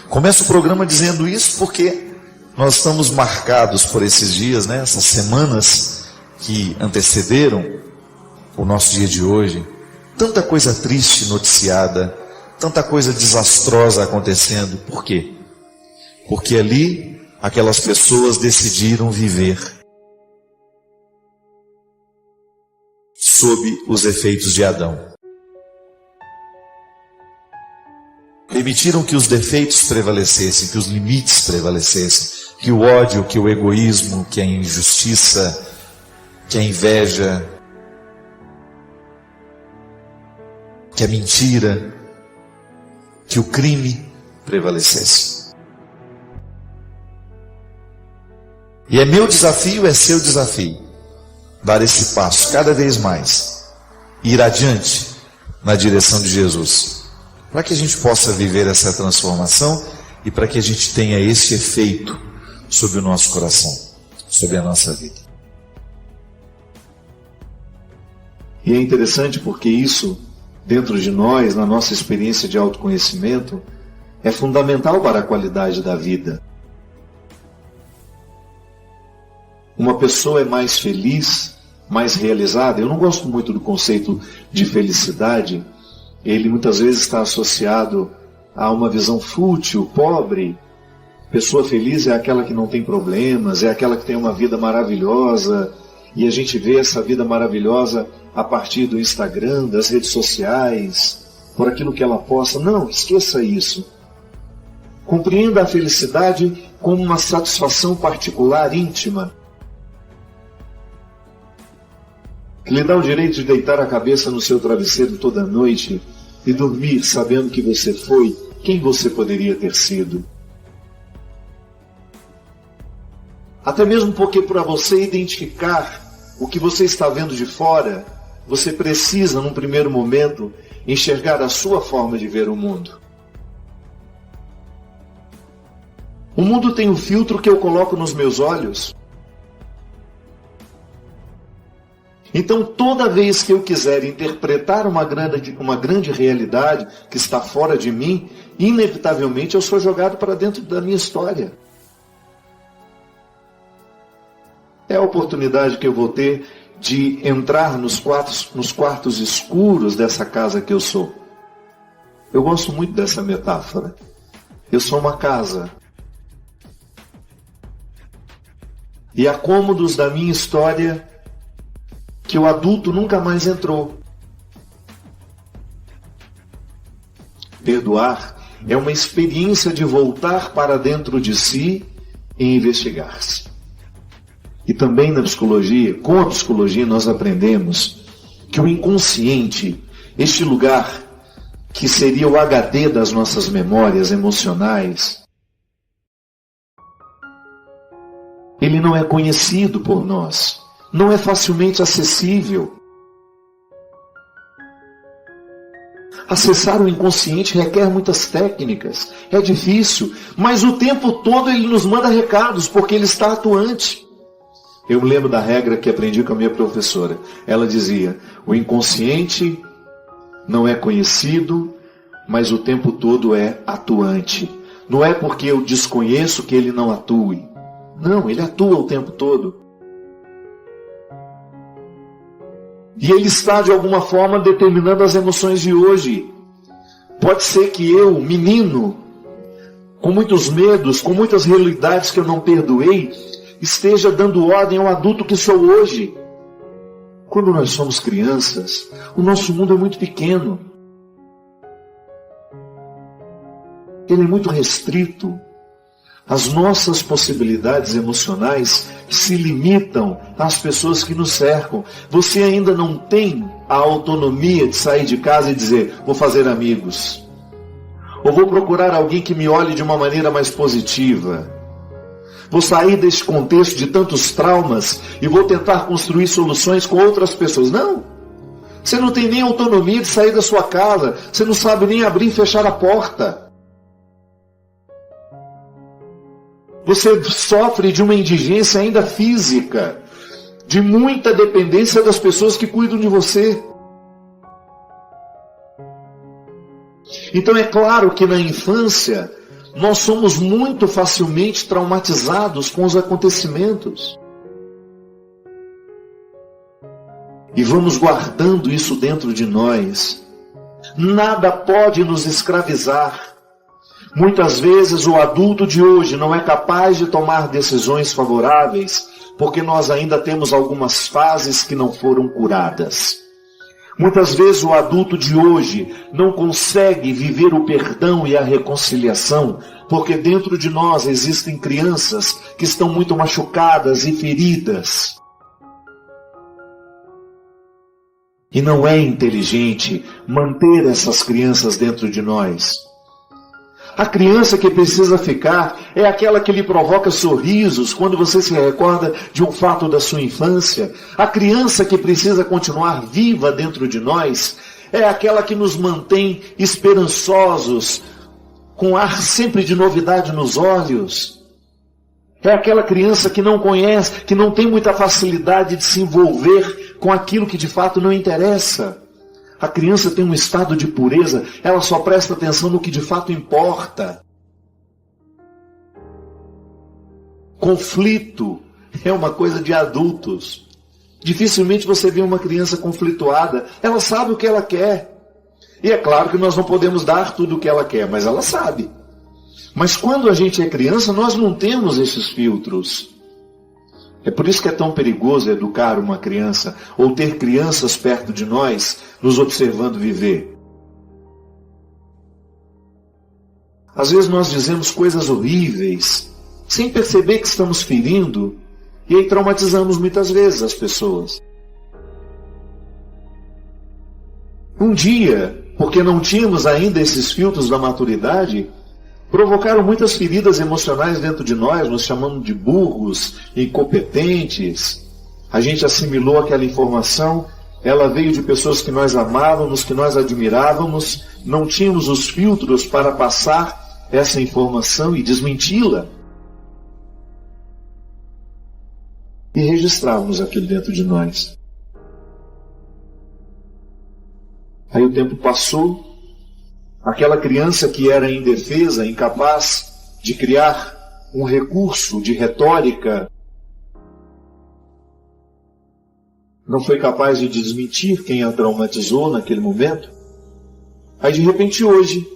Começo o programa dizendo isso porque nós estamos marcados por esses dias, né? Essas semanas que antecederam o nosso dia de hoje. Tanta coisa triste noticiada, tanta coisa desastrosa acontecendo. Por quê? Porque ali aquelas pessoas decidiram viver sob os efeitos de Adão. Permitiram que os defeitos prevalecessem, que os limites prevalecessem, que o ódio, que o egoísmo, que a injustiça, que a inveja, que a mentira, que o crime prevalecesse. E é meu desafio, é seu desafio, dar esse passo cada vez mais, ir adiante na direção de Jesus, para que a gente possa viver essa transformação e para que a gente tenha esse efeito sobre o nosso coração, sobre a nossa vida. E é interessante porque isso, dentro de nós, na nossa experiência de autoconhecimento, é fundamental para a qualidade da vida. Uma pessoa é mais feliz, mais realizada. Eu não gosto muito do conceito de felicidade. Ele muitas vezes está associado a uma visão fútil, pobre. Pessoa feliz é aquela que não tem problemas, é aquela que tem uma vida maravilhosa, e a gente vê essa vida maravilhosa a partir do Instagram, das redes sociais, por aquilo que ela posta. Não, esqueça isso. Compreenda a felicidade como uma satisfação particular, íntima, que lhe dá o direito de deitar a cabeça no seu travesseiro toda noite e dormir sabendo que você foi quem você poderia ter sido. Até mesmo porque para você identificar o que você está vendo de fora, você precisa, num primeiro momento, enxergar a sua forma de ver o mundo. O mundo tem um filtro que eu coloco nos meus olhos. Então, toda vez que eu quiser interpretar uma grande realidade que está fora de mim, inevitavelmente eu sou jogado para dentro da minha história. É a oportunidade que eu vou ter de entrar nos quartos escuros dessa casa que eu sou. Eu gosto muito dessa metáfora. Eu sou uma casa. E há cômodos da minha história que o adulto nunca mais entrou. Perdoar é uma experiência de voltar para dentro de si e investigar-se. E também na psicologia, com a psicologia nós aprendemos que o inconsciente, este lugar que seria o HD das nossas memórias emocionais, ele não é conhecido por nós, não é facilmente acessível. Acessar o inconsciente requer muitas técnicas, é difícil, mas o tempo todo ele nos manda recados, porque ele está atuante. Eu me lembro da regra que aprendi com a minha professora. Ela dizia, o inconsciente não é conhecido, mas o tempo todo é atuante. Não é porque eu desconheço que ele não atue. Não, ele atua o tempo todo. E ele está, de alguma forma, determinando as emoções de hoje. Pode ser que eu, menino, com muitos medos, com muitas realidades que eu não perdoei, esteja dando ordem ao adulto que sou hoje. Quando nós somos crianças, o nosso mundo é muito pequeno. Ele é muito restrito. As nossas possibilidades emocionais se limitam às pessoas que nos cercam. Você ainda não tem a autonomia de sair de casa e dizer, vou fazer amigos. Ou vou procurar alguém que me olhe de uma maneira mais positiva. Vou sair desse contexto de tantos traumas e vou tentar construir soluções com outras pessoas. Não! Você não tem nem autonomia de sair da sua casa. Você não sabe nem abrir e fechar a porta. Você sofre de uma indigência ainda física, de muita dependência das pessoas que cuidam de você. Então é claro que na infância nós somos muito facilmente traumatizados com os acontecimentos. E vamos guardando isso dentro de nós. Nada pode nos escravizar. Muitas vezes o adulto de hoje não é capaz de tomar decisões favoráveis porque nós ainda temos algumas fases que não foram curadas. Muitas vezes o adulto de hoje não consegue viver o perdão e a reconciliação porque dentro de nós existem crianças que estão muito machucadas e feridas. E não é inteligente manter essas crianças dentro de nós. A criança que precisa ficar é aquela que lhe provoca sorrisos quando você se recorda de um fato da sua infância. A criança que precisa continuar viva dentro de nós é aquela que nos mantém esperançosos, com ar sempre de novidade nos olhos. É aquela criança que não conhece, que não tem muita facilidade de se envolver com aquilo que de fato não interessa. A criança tem um estado de pureza, ela só presta atenção no que de fato importa. Conflito é uma coisa de adultos. Dificilmente você vê uma criança conflituada. Ela sabe o que ela quer. E é claro que nós não podemos dar tudo o que ela quer, mas ela sabe. Mas quando a gente é criança, nós não temos esses filtros. É por isso que é tão perigoso educar uma criança, ou ter crianças perto de nós, nos observando viver. Às vezes nós dizemos coisas horríveis sem perceber que estamos ferindo, e aí traumatizamos muitas vezes as pessoas. Um dia, porque não tínhamos ainda esses filtros da maturidade, provocaram muitas feridas emocionais dentro de nós, nos chamando de burros, incompetentes. A gente assimilou aquela informação, ela veio de pessoas que nós amávamos, que nós admirávamos, não tínhamos os filtros para passar essa informação e desmenti-la. E registrávamos aquilo dentro de nós. Aí o tempo passou, aquela criança que era indefesa, incapaz de criar um recurso de retórica, não foi capaz de desmentir quem a traumatizou naquele momento. Aí de repente hoje,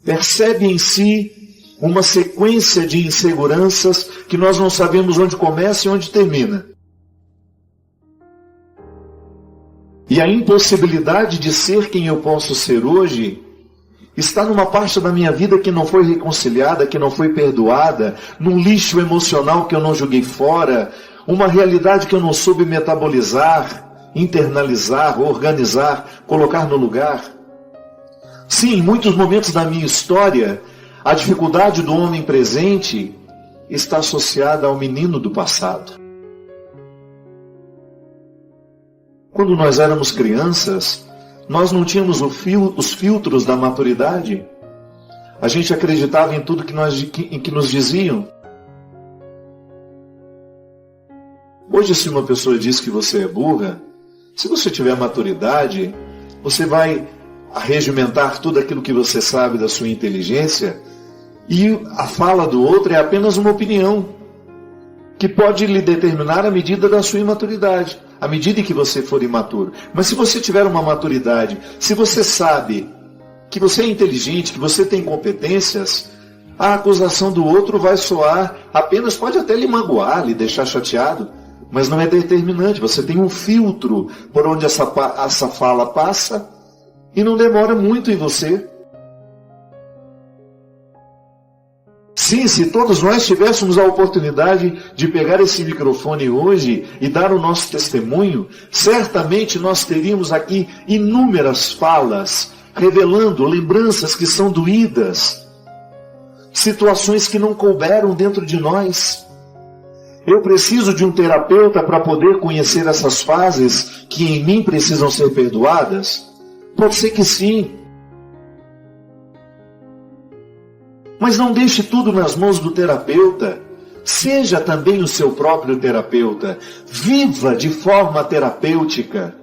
percebe em si uma sequência de inseguranças que nós não sabemos onde começa e onde termina. E a impossibilidade de ser quem eu posso ser hoje está numa parte da minha vida que não foi reconciliada, que não foi perdoada, num lixo emocional que eu não joguei fora, uma realidade que eu não soube metabolizar, internalizar, organizar, colocar no lugar. Sim, em muitos momentos da minha história, a dificuldade do homem presente está associada ao menino do passado. Quando nós éramos crianças, nós não tínhamos os filtros da maturidade. A gente acreditava em tudo que nos diziam. Hoje, se uma pessoa diz que você é burra, se você tiver maturidade, você vai arregimentar tudo aquilo que você sabe da sua inteligência, e a fala do outro é apenas uma opinião, que pode lhe determinar a medida da sua imaturidade, à medida em que você for imaturo. Mas se você tiver uma maturidade, se você sabe que você é inteligente, que você tem competências, a acusação do outro vai soar apenas, pode até lhe magoar, lhe deixar chateado, mas não é determinante. Você tem um filtro por onde essa fala passa e não demora muito em você. Sim, se todos nós tivéssemos a oportunidade de pegar esse microfone hoje e dar o nosso testemunho, certamente nós teríamos aqui inúmeras falas, revelando lembranças que são doídas, situações que não couberam dentro de nós. Eu preciso de um terapeuta para poder conhecer essas fases que em mim precisam ser perdoadas? Pode ser que sim. Mas não deixe tudo nas mãos do terapeuta. Seja também o seu próprio terapeuta. Viva de forma terapêutica.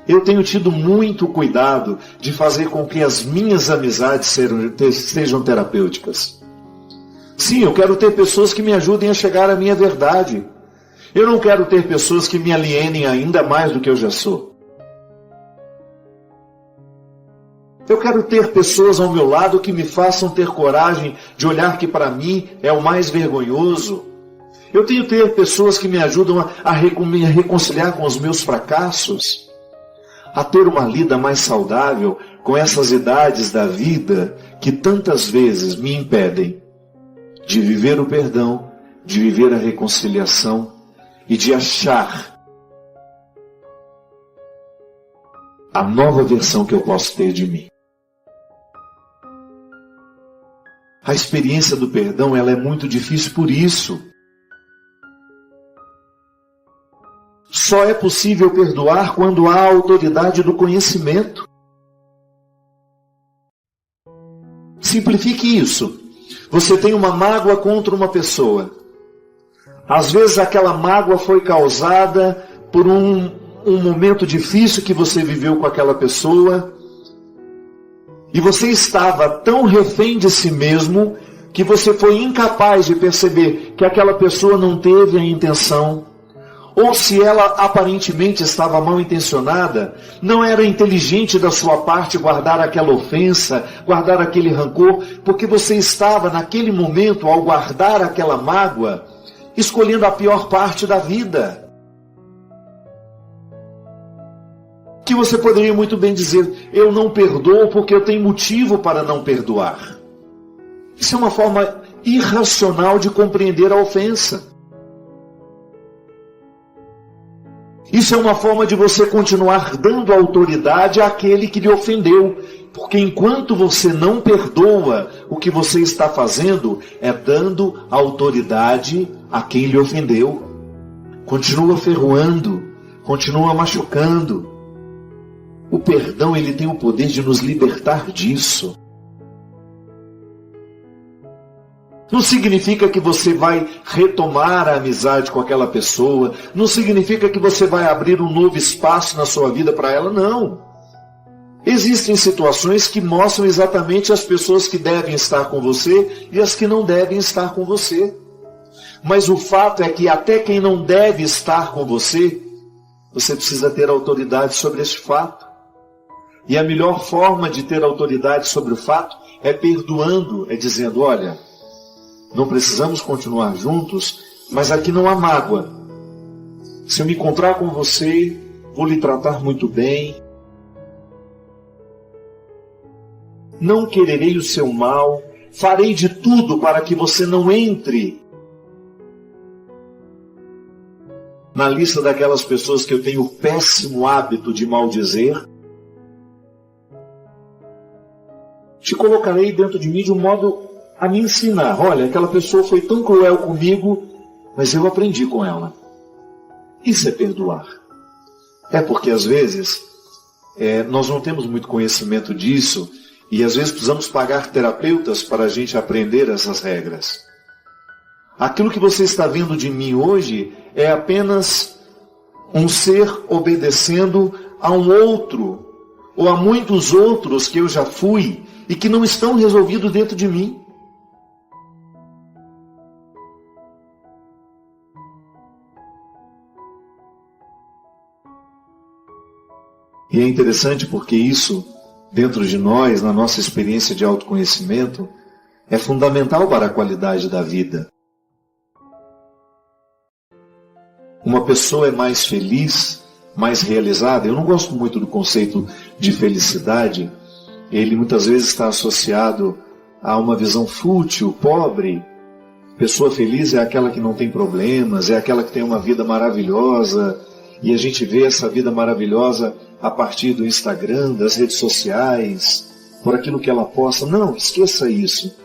Eu tenho tido muito cuidado de fazer com que as minhas amizades sejam terapêuticas. Sim, eu quero ter pessoas que me ajudem a chegar à minha verdade. Eu não quero ter pessoas que me alienem ainda mais do que eu já sou. Eu quero ter pessoas ao meu lado que me façam ter coragem de olhar que para mim é o mais vergonhoso. Eu tenho que ter pessoas que me ajudam a me reconciliar com os meus fracassos, a ter uma lida mais saudável com essas idades da vida que tantas vezes me impedem de viver o perdão, de viver a reconciliação e de achar a nova versão que eu posso ter de mim. A experiência do perdão, ela é muito difícil por isso. Só é possível perdoar quando há a autoridade do conhecimento. Simplifique isso. Você tem uma mágoa contra uma pessoa. Às vezes aquela mágoa foi causada por um momento difícil que você viveu com aquela pessoa. E você estava tão refém de si mesmo que você foi incapaz de perceber que aquela pessoa não teve a intenção, ou se ela aparentemente estava mal intencionada, não era inteligente da sua parte guardar aquela ofensa, guardar aquele rancor, porque você estava naquele momento, ao guardar aquela mágoa, escolhendo a pior parte da vida. Que você poderia muito bem dizer, eu não perdoo porque eu tenho motivo para não perdoar. Isso é uma forma irracional de compreender a ofensa. Isso é uma forma de você continuar dando autoridade àquele que lhe ofendeu. Porque enquanto você não perdoa, o que você está fazendo é dando autoridade a quem lhe ofendeu. Continua ferroando, continua machucando. O perdão, ele tem o poder de nos libertar disso. Não significa que você vai retomar a amizade com aquela pessoa. Não significa que você vai abrir um novo espaço na sua vida para ela. Não. Existem situações que mostram exatamente as pessoas que devem estar com você e as que não devem estar com você. Mas o fato é que até quem não deve estar com você, você precisa ter autoridade sobre esse fato. E a melhor forma de ter autoridade sobre o fato é perdoando, é dizendo, olha, não precisamos continuar juntos, mas aqui não há mágoa. Se eu me encontrar com você, vou lhe tratar muito bem. Não quererei o seu mal. Farei de tudo para que você não entre na lista daquelas pessoas que eu tenho o péssimo hábito de maldizer. Te colocarei dentro de mim de um modo a me ensinar. Olha, aquela pessoa foi tão cruel comigo, mas eu aprendi com ela. Isso é perdoar. É porque às vezes nós não temos muito conhecimento disso e às vezes precisamos pagar terapeutas para a gente aprender essas regras. Aquilo que você está vendo de mim hoje é apenas um ser obedecendo a um outro ou a muitos outros que eu já fui e que não estão resolvidos dentro de mim. E é interessante porque isso, dentro de nós, na nossa experiência de autoconhecimento, é fundamental para a qualidade da vida. Uma pessoa é mais feliz, mais realizada. Eu não gosto muito do conceito de felicidade. Ele muitas vezes está associado a uma visão fútil, pobre. Pessoa feliz é aquela que não tem problemas, é aquela que tem uma vida maravilhosa. E a gente vê essa vida maravilhosa a partir do Instagram, das redes sociais, por aquilo que ela posta. Não, esqueça isso.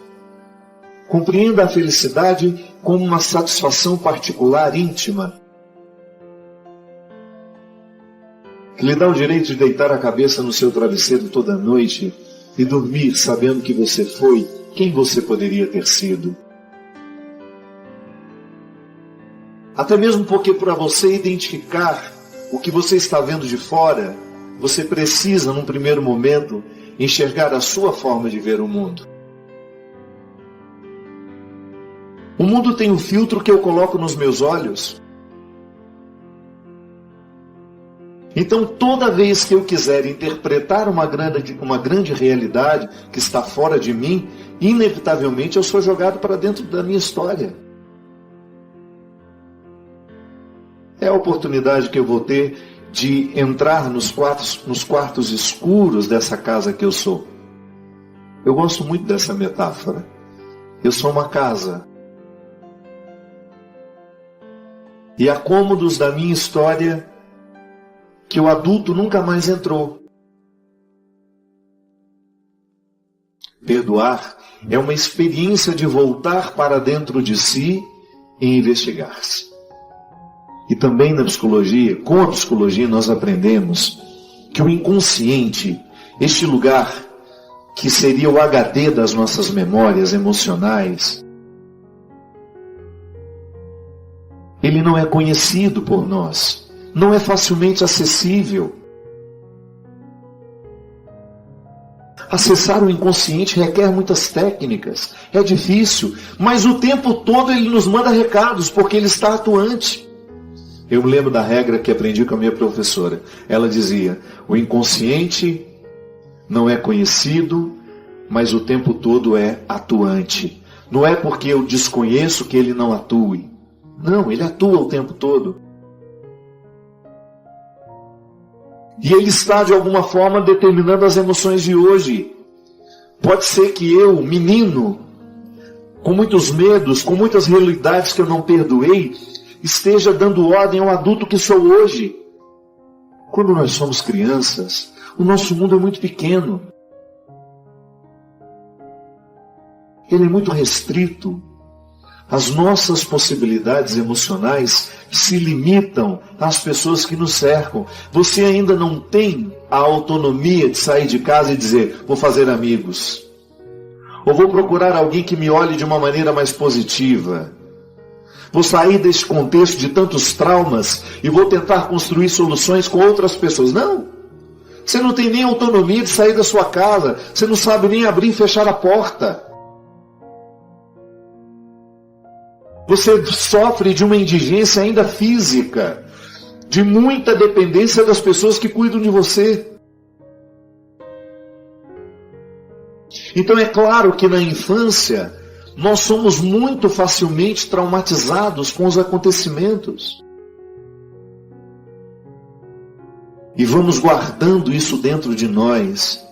Compreenda a felicidade como uma satisfação particular, íntima, que lhe dá o direito de deitar a cabeça no seu travesseiro toda noite e dormir sabendo que você foi quem você poderia ter sido. Até mesmo porque para você identificar o que você está vendo de fora, você precisa, num primeiro momento, enxergar a sua forma de ver o mundo. O mundo tem um filtro que eu coloco nos meus olhos. Então, toda vez que eu quiser interpretar uma grande realidade que está fora de mim, inevitavelmente eu sou jogado para dentro da minha história. É a oportunidade que eu vou ter de entrar nos quartos escuros dessa casa que eu sou. Eu gosto muito dessa metáfora. Eu sou uma casa. E há cômodos da minha história que o adulto nunca mais entrou. Perdoar é uma experiência de voltar para dentro de si e investigar-se. E também na psicologia, com a psicologia nós aprendemos que o inconsciente, este lugar que seria o HD das nossas memórias emocionais, ele não é conhecido por nós, não é facilmente acessível. Acessar o inconsciente requer muitas técnicas, é difícil, mas o tempo todo ele nos manda recados, porque ele está atuante. Eu me lembro da regra que aprendi com a minha professora. Ela dizia, o inconsciente não é conhecido, mas o tempo todo é atuante. Não é porque eu desconheço que ele não atue. Não, ele atua o tempo todo. E ele está, de alguma forma, determinando as emoções de hoje. Pode ser que eu, menino, com muitos medos, com muitas realidades que eu não perdoei, esteja dando ordem ao adulto que sou hoje. Quando nós somos crianças, o nosso mundo é muito pequeno. Ele é muito restrito. As nossas possibilidades emocionais se limitam às pessoas que nos cercam. Você ainda não tem a autonomia de sair de casa e dizer, vou fazer amigos. Ou vou procurar alguém que me olhe de uma maneira mais positiva. Vou sair desse contexto de tantos traumas e vou tentar construir soluções com outras pessoas. Não! Você não tem nem autonomia de sair da sua casa. Você não sabe nem abrir e fechar a porta. Você sofre de uma indigência ainda física, de muita dependência das pessoas que cuidam de você. Então é claro que na infância nós somos muito facilmente traumatizados com os acontecimentos. E vamos guardando isso dentro de nós.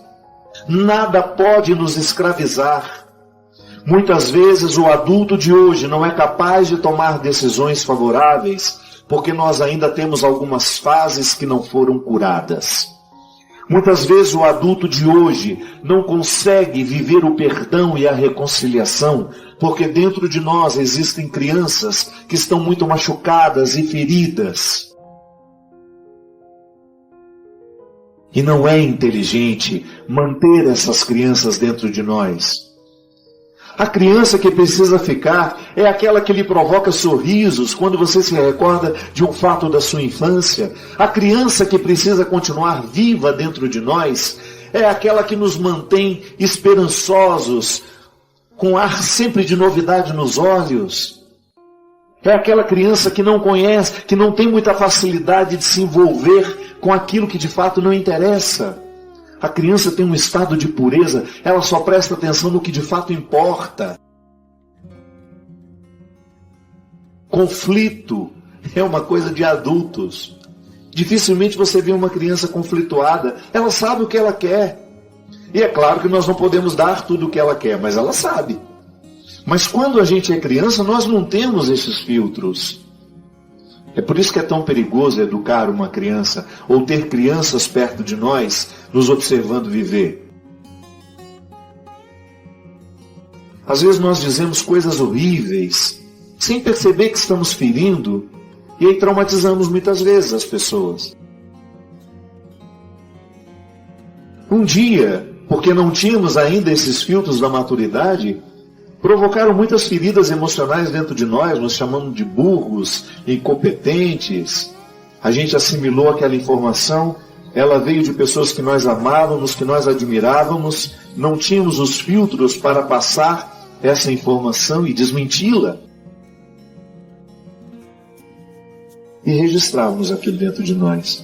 Nada pode nos escravizar. Muitas vezes o adulto de hoje não é capaz de tomar decisões favoráveis porque nós ainda temos algumas fases que não foram curadas. Muitas vezes o adulto de hoje não consegue viver o perdão e a reconciliação porque dentro de nós existem crianças que estão muito machucadas e feridas. E não é inteligente manter essas crianças dentro de nós. A criança que precisa ficar é aquela que lhe provoca sorrisos quando você se recorda de um fato da sua infância. A criança que precisa continuar viva dentro de nós é aquela que nos mantém esperançosos, com ar sempre de novidade nos olhos. É aquela criança que não conhece, que não tem muita facilidade de se envolver com aquilo que de fato não interessa. A criança tem um estado de pureza, ela só presta atenção no que de fato importa. Conflito é uma coisa de adultos. Dificilmente você vê uma criança conflituada, ela sabe o que ela quer. E é claro que nós não podemos dar tudo o que ela quer, mas ela sabe. Mas quando a gente é criança, nós não temos esses filtros. É por isso que é tão perigoso educar uma criança, ou ter crianças perto de nós, nos observando viver. Às vezes nós dizemos coisas horríveis, sem perceber que estamos ferindo, e aí traumatizamos muitas vezes as pessoas. Um dia, porque não tínhamos ainda esses filtros da maturidade, provocaram muitas feridas emocionais dentro de nós, nos chamamos de burros, incompetentes. A gente assimilou aquela informação, ela veio de pessoas que nós amávamos, que nós admirávamos, não tínhamos os filtros para passar essa informação e desmenti-la. E registrávamos aquilo dentro de nós.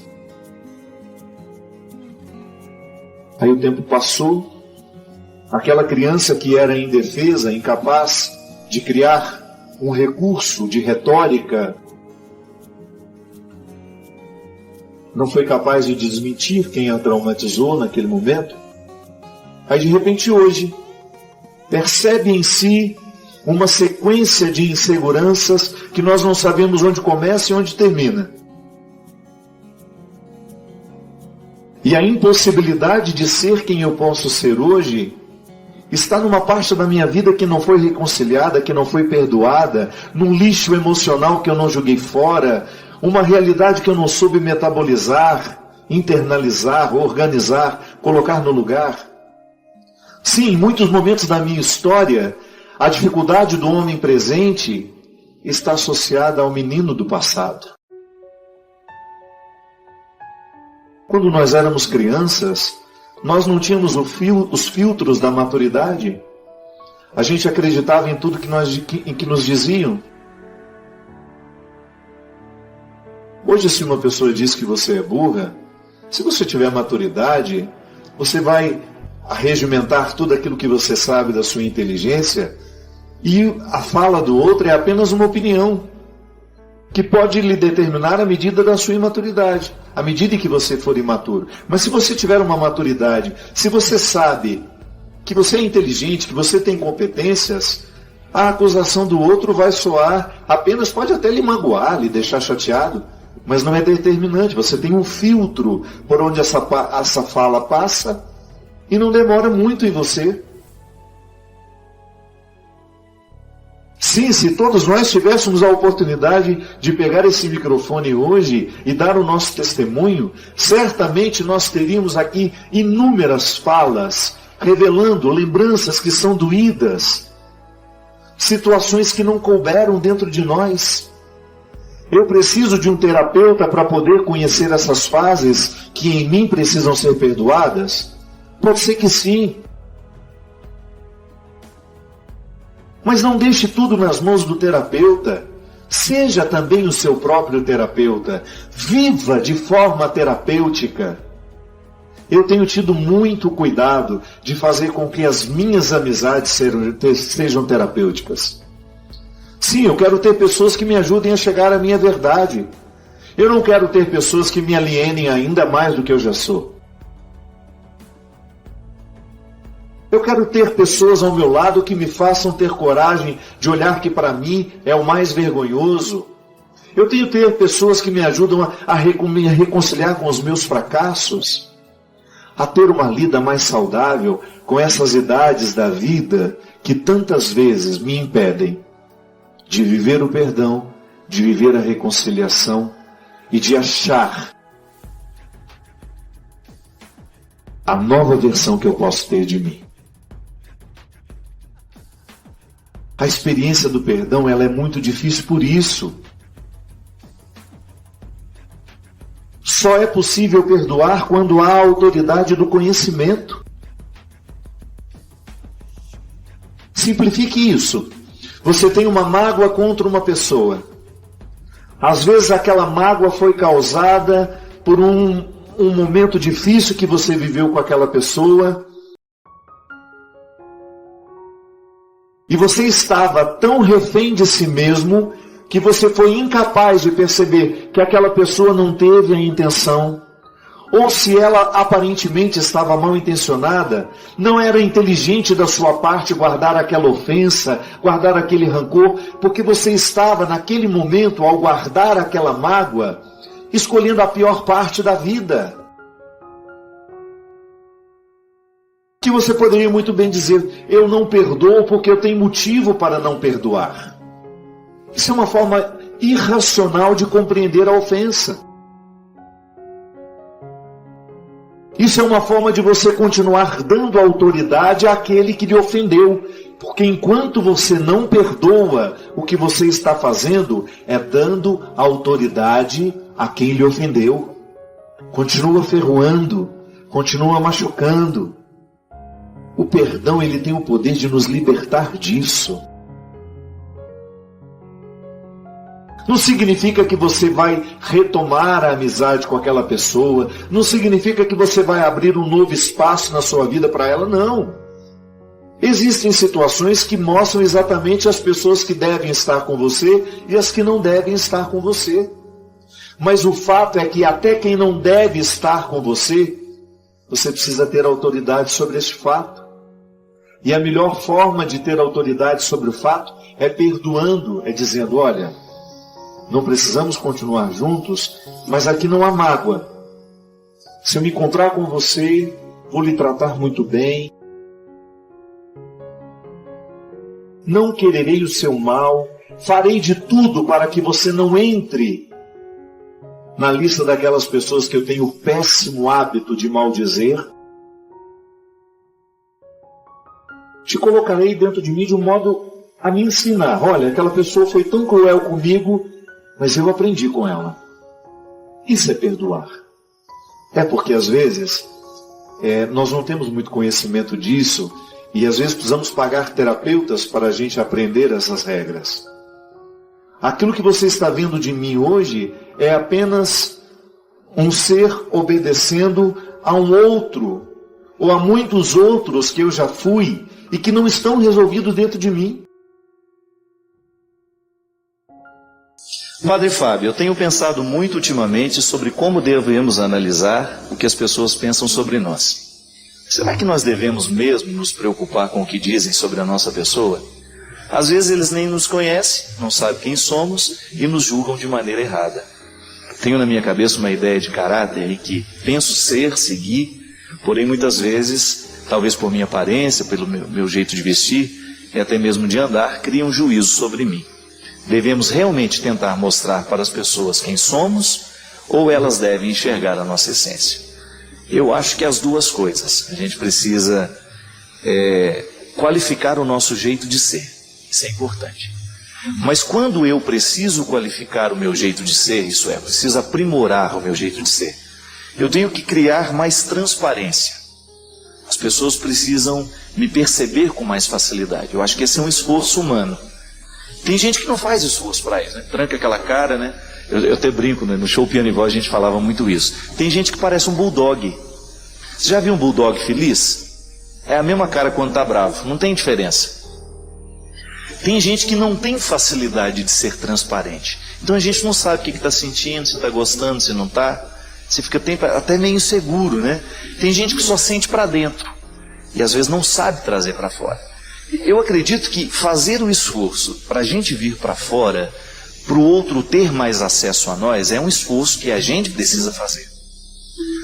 Aí o tempo passou. Aquela criança que era indefesa, incapaz de criar um recurso de retórica, não foi capaz de desmentir quem a traumatizou naquele momento. Aí de repente hoje, percebe em si uma sequência de inseguranças que nós não sabemos onde começa e onde termina. E a impossibilidade de ser quem eu posso ser hoje está numa parte da minha vida que não foi reconciliada, que não foi perdoada, num lixo emocional que eu não joguei fora, uma realidade que eu não soube metabolizar, internalizar, organizar, colocar no lugar. Sim, em muitos momentos da minha história, a dificuldade do homem presente está associada ao menino do passado. Quando nós éramos crianças, nós não tínhamos os filtros da maturidade. A gente acreditava em tudo que nos diziam. Hoje, se uma pessoa diz que você é burra, se você tiver maturidade, você vai regimentar tudo aquilo que você sabe da sua inteligência, e a fala do outro é apenas uma opinião, que pode lhe determinar a medida da sua imaturidade, à medida em que você for imaturo. Mas se você tiver uma maturidade, se você sabe que você é inteligente, que você tem competências, A acusação do outro vai soar apenas, pode até lhe magoar, lhe deixar chateado, mas não é determinante. Você tem um filtro por onde essa fala passa e não demora muito em você. Sim, se todos nós tivéssemos a oportunidade de pegar esse microfone hoje e dar o nosso testemunho, certamente nós teríamos aqui inúmeras falas, revelando lembranças que são doídas, situações que não couberam dentro de nós. Eu preciso de um terapeuta para poder conhecer essas fases que em mim precisam ser perdoadas? Pode ser que sim. Mas não deixe tudo nas mãos do terapeuta. Seja também o seu próprio terapeuta. Viva de forma terapêutica. Eu tenho tido muito cuidado de fazer com que as minhas amizades sejam terapêuticas. Sim, eu quero ter pessoas que me ajudem a chegar à minha verdade. Eu não quero ter pessoas que me alienem ainda mais do que eu já sou. Eu quero ter pessoas ao meu lado que me façam ter coragem de olhar que para mim é o mais vergonhoso. Eu tenho que ter pessoas que me ajudam a me reconciliar com os meus fracassos, a ter uma lida mais saudável com essas idades da vida que tantas vezes me impedem de viver o perdão, de viver a reconciliação e de achar a nova versão que eu posso ter de mim. A experiência do perdão, ela é muito difícil por isso. Só é possível perdoar quando há a autoridade do conhecimento. Simplifique isso. Você tem uma mágoa contra uma pessoa. Às vezes aquela mágoa foi causada por um momento difícil que você viveu com aquela pessoa. E você estava tão refém de si mesmo que você foi incapaz de perceber que aquela pessoa não teve a intenção, ou se ela aparentemente estava mal intencionada, não era inteligente da sua parte guardar aquela ofensa, guardar aquele rancor, porque você estava naquele momento, ao guardar aquela mágoa, escolhendo a pior parte da vida. Que você poderia muito bem dizer, eu não perdoo porque eu tenho motivo para não perdoar. Isso é uma forma irracional de compreender a ofensa. Isso é uma forma de você continuar dando autoridade àquele que lhe ofendeu. Porque enquanto você não perdoa, o que você está fazendo é dando autoridade a quem lhe ofendeu. Continua ferroando, continua machucando. O perdão, ele tem o poder de nos libertar disso. Não significa que você vai retomar a amizade com aquela pessoa. Não significa que você vai abrir um novo espaço na sua vida para ela, não. Existem situações que mostram exatamente as pessoas que devem estar com você e as que não devem estar com você. Mas o fato é que até quem não deve estar com você, você precisa ter autoridade sobre este fato. E a melhor forma de ter autoridade sobre o fato é perdoando, é dizendo, olha, não precisamos continuar juntos, mas aqui não há mágoa. Se eu me encontrar com você, vou lhe tratar muito bem. Não quererei o seu mal, farei de tudo para que você não entre na lista daquelas pessoas que eu tenho o péssimo hábito de maldizer. Te colocarei dentro de mim de um modo a me ensinar. Olha, aquela pessoa foi tão cruel comigo, mas eu aprendi com ela. Isso é perdoar. É porque às vezes nós não temos muito conhecimento disso e às vezes precisamos pagar terapeutas para a gente aprender essas regras. Aquilo que você está vendo de mim hoje é apenas um ser obedecendo a um outro, ou a muitos outros que eu já fui e que não estão resolvidos dentro de mim. Padre Fábio, eu tenho pensado muito ultimamente sobre como devemos analisar o que as pessoas pensam sobre nós. Será que nós devemos mesmo nos preocupar com o que dizem sobre a nossa pessoa? Às vezes eles nem nos conhecem, não sabem quem somos e nos julgam de maneira errada. Tenho na minha cabeça uma ideia de caráter aí que penso ser, seguir, porém muitas vezes, talvez por minha aparência, pelo meu jeito de vestir e até mesmo de andar, criam um juízo sobre mim. Devemos realmente tentar mostrar para as pessoas quem somos ou elas devem enxergar a nossa essência? Eu acho que as duas coisas. A gente precisa qualificar o nosso jeito de ser. Isso é importante. Mas quando eu preciso qualificar o meu jeito de ser, isso é, preciso aprimorar o meu jeito de ser, eu tenho que criar mais transparência. As pessoas precisam me perceber com mais facilidade. Eu acho que esse é um esforço humano. Tem gente que não faz esforço para isso, né? Tranca aquela cara, né? Eu até brinco, né? No show Piano e Voz a gente falava muito isso. Tem gente que parece um bulldog. Você já viu um bulldog feliz? É a mesma cara quando está bravo, não tem diferença. Tem gente que não tem facilidade de ser transparente. Então a gente não sabe o que está sentindo, se está gostando, se não está. Você fica até meio inseguro, né? Tem gente que só sente para dentro e às vezes não sabe trazer para fora. Eu acredito que fazer o esforço para a gente vir para fora, para o outro ter mais acesso a nós, é um esforço que a gente precisa fazer.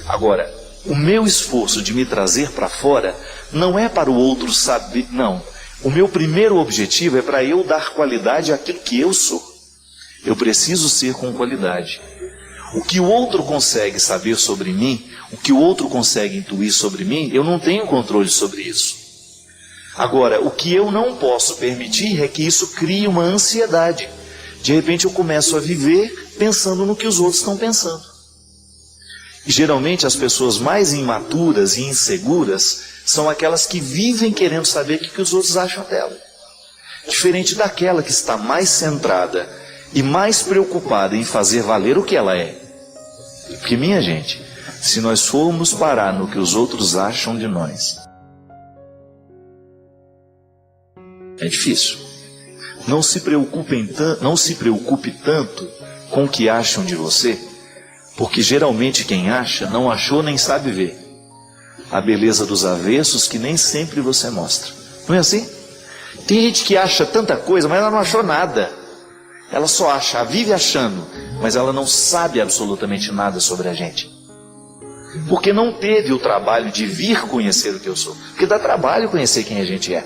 Agora, o meu esforço de me trazer para fora não é para o outro saber, não. O meu primeiro objetivo é para eu dar qualidade àquilo que eu sou. Eu preciso ser com qualidade. O que o outro consegue saber sobre mim, o que o outro consegue intuir sobre mim, eu não tenho controle sobre isso. Agora, o que eu não posso permitir é que isso crie uma ansiedade. De repente eu começo a viver pensando no que os outros estão pensando. E geralmente as pessoas mais imaturas e inseguras são aquelas que vivem querendo saber o que os outros acham dela. Diferente daquela que está mais centrada e mais preocupada em fazer valer o que ela é. Porque, minha gente, se nós formos parar no que os outros acham de nós, é difícil. Não se preocupe tanto com o que acham de você, porque geralmente quem acha não achou nem sabe ver a beleza dos avessos que nem sempre você mostra. Não é assim? Tem gente que acha tanta coisa, mas ela não achou nada. Ela só acha, vive achando, mas ela não sabe absolutamente nada sobre a gente. Porque não teve o trabalho de vir conhecer o que eu sou. Porque dá trabalho conhecer quem a gente é.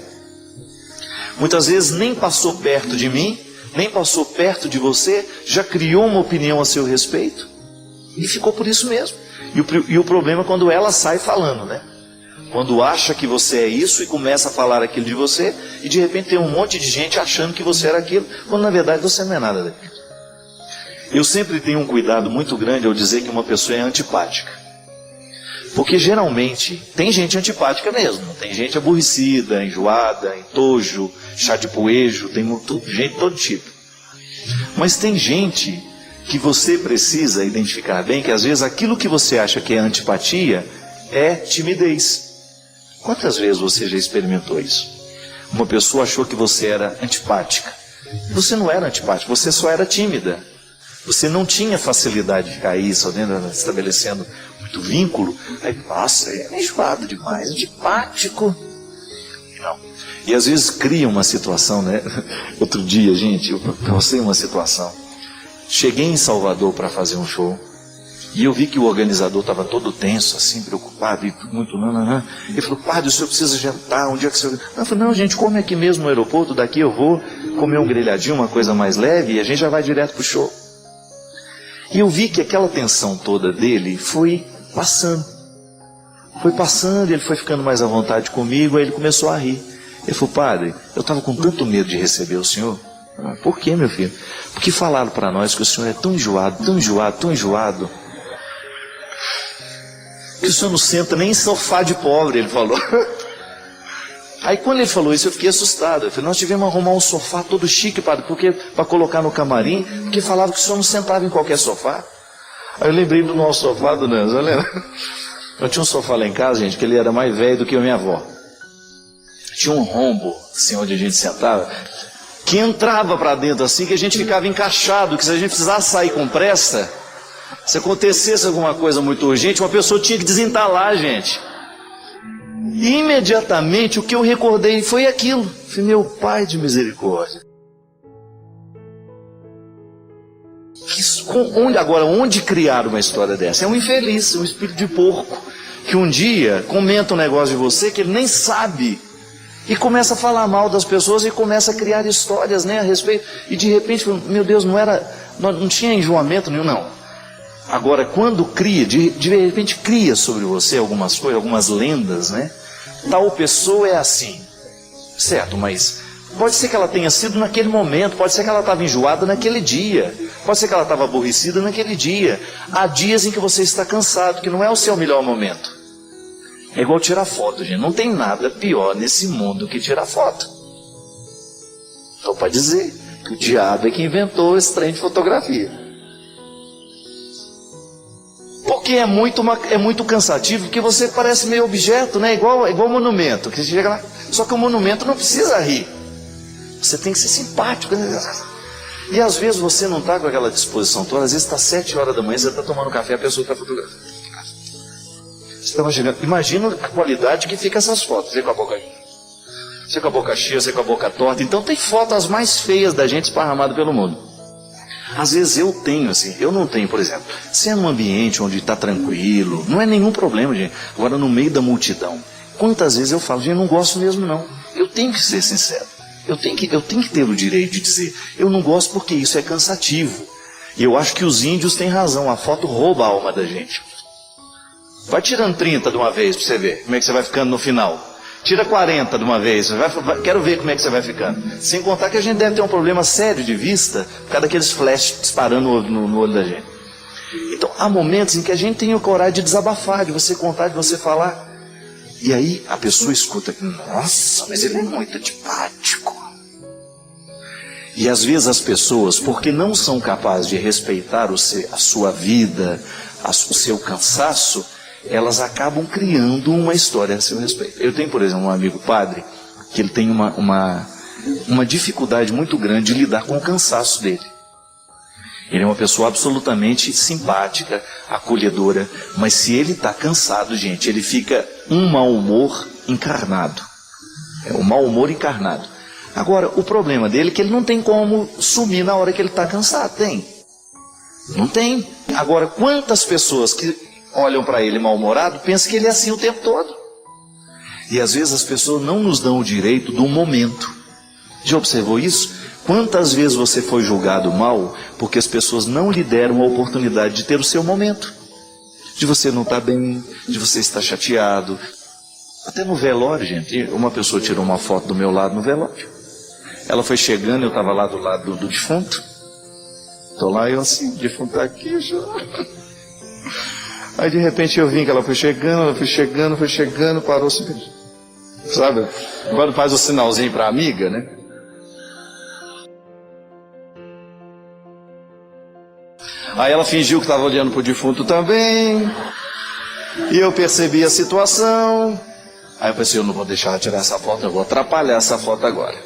Muitas vezes nem passou perto de mim, nem passou perto de você, já criou uma opinião a seu respeito e ficou por isso mesmo. E o problema é quando ela sai falando, né? Quando acha que você é isso e começa a falar aquilo de você, e de repente tem um monte de gente achando que você era aquilo, quando na verdade você não é nada daquilo. Eu sempre tenho um cuidado muito grande ao dizer que uma pessoa é antipática. Porque geralmente tem gente antipática mesmo. Tem gente aborrecida, enjoada, entojo, chá de poejo, tem gente de todo tipo. Mas tem gente que você precisa identificar bem, que às vezes aquilo que você acha que é antipatia é timidez. Quantas vezes você já experimentou isso? Uma pessoa achou que você era antipática. Você não era antipática, você só era tímida. Você não tinha facilidade de cair, só estabelecendo muito vínculo. Aí, nossa, é enjoado demais, antipático. Não. E às vezes cria uma situação, né? Outro dia, gente, eu passei uma situação. Cheguei em Salvador para fazer um show. E eu vi que o organizador estava todo tenso, assim, preocupado, e muito Ele falou, padre, o senhor precisa jantar, onde é que o senhor... Eu falei, não, gente, come aqui mesmo no aeroporto, daqui eu vou comer um grelhadinho, uma coisa mais leve, e a gente já vai direto pro show. E eu vi que aquela tensão toda dele foi passando. Foi passando, e ele foi ficando mais à vontade comigo, aí ele começou a rir. Ele falou, padre, eu estava com tanto medo de receber o senhor. Por quê, meu filho? Porque falaram para nós que o senhor é tão enjoado, tão enjoado, tão enjoado, que o senhor não senta nem em sofá de pobre, ele falou. Aí quando ele falou isso, eu fiquei assustado. Eu falei, nós tivemos que arrumar um sofá todo chique para colocar no camarim, porque falava que o senhor não sentava em qualquer sofá. Aí eu lembrei do nosso sofá, do Nanzo, lembra? Eu tinha um sofá lá em casa, gente, que ele era mais velho do que a minha avó. Tinha um rombo, assim, onde a gente sentava, que entrava para dentro assim, que a gente ficava encaixado, que se a gente precisasse sair com pressa, se acontecesse alguma coisa muito urgente, uma pessoa tinha que desentalar a gente. E imediatamente o que eu recordei foi aquilo. falei, meu Pai de misericórdia. Onde criar uma história dessa? É um infeliz, um espírito de porco, que um dia comenta um negócio de você que ele nem sabe, e começa a falar mal das pessoas e começa a criar histórias, né, a respeito, e de repente, meu Deus, não tinha enjoamento nenhum, não. Agora, quando cria, de repente cria sobre você algumas coisas, algumas lendas, né? Tal pessoa é assim, certo, mas pode ser que ela tenha sido naquele momento, pode ser que ela estava enjoada naquele dia, pode ser que ela estava aborrecida naquele dia. Há dias em que você está cansado, que não é o seu melhor momento. É igual tirar foto, gente. Não tem nada pior nesse mundo que tirar foto. Então pode dizer que o diabo é que inventou esse trem de fotografia. Porque é muito cansativo, porque você parece meio objeto, né? Igual monumento, que você chega lá, só que o monumento não precisa rir. Você tem que ser simpático. E às vezes você não está com aquela disposição toda, às vezes está 7 horas da manhã, você está tomando café, a pessoa está fotografando. Você está imaginando, imagina a qualidade que fica essas fotos. Você com a boca cheia, você com a boca torta. Então tem fotos as mais feias da gente esparramada pelo mundo. Às vezes eu não tenho, por exemplo, se é num ambiente onde está tranquilo, não é nenhum problema, gente. Agora no meio da multidão, quantas vezes eu falo, gente, não gosto mesmo não. Eu tenho que ser sincero. Eu tenho que ter o direito de dizer, eu não gosto porque isso é cansativo. E eu acho que os índios têm razão, a foto rouba a alma da gente. Vai tirando 30 de uma vez para você ver como é que você vai ficando no final. Tira 40 de uma vez, quero ver como é que você vai ficando. Sem contar que a gente deve ter um problema sério de vista, por causa daqueles flashes disparando no olho da gente. Então há momentos em que a gente tem a coragem de desabafar, de você contar, de você falar. E aí a pessoa escuta, nossa, mas ele é muito antipático. E às vezes as pessoas, porque não são capazes de respeitar a sua vida, o seu cansaço, elas acabam criando uma história a seu respeito. Eu tenho, por exemplo, um amigo padre, que ele tem uma dificuldade muito grande de lidar com o cansaço dele. Ele é uma pessoa absolutamente simpática, acolhedora, mas se ele está cansado, gente, ele fica um mau humor encarnado. É um mau humor encarnado. Agora, o problema dele é que ele não tem como sumir na hora que ele está cansado. Tem? Não tem. Agora, quantas pessoas que olham para ele mal-humorado pensam que ele é assim o tempo todo? E às vezes as pessoas não nos dão o direito do momento. Já observou isso? Quantas vezes você foi julgado mal porque as pessoas não lhe deram a oportunidade de ter o seu momento? De você não estar bem, de você estar chateado. Até no velório, gente, uma pessoa tirou uma foto do meu lado no velório. Ela foi chegando, eu estava lá do lado do defunto. Estou lá e eu assim, o defunto está aqui já. Aí de repente eu vi que ela foi chegando, parou assim. Sabe, quando faz o sinalzinho para a amiga, né? Aí ela fingiu que estava olhando para o defunto também. E eu percebi a situação. Aí eu pensei, eu não vou deixar ela tirar essa foto, eu vou atrapalhar essa foto agora.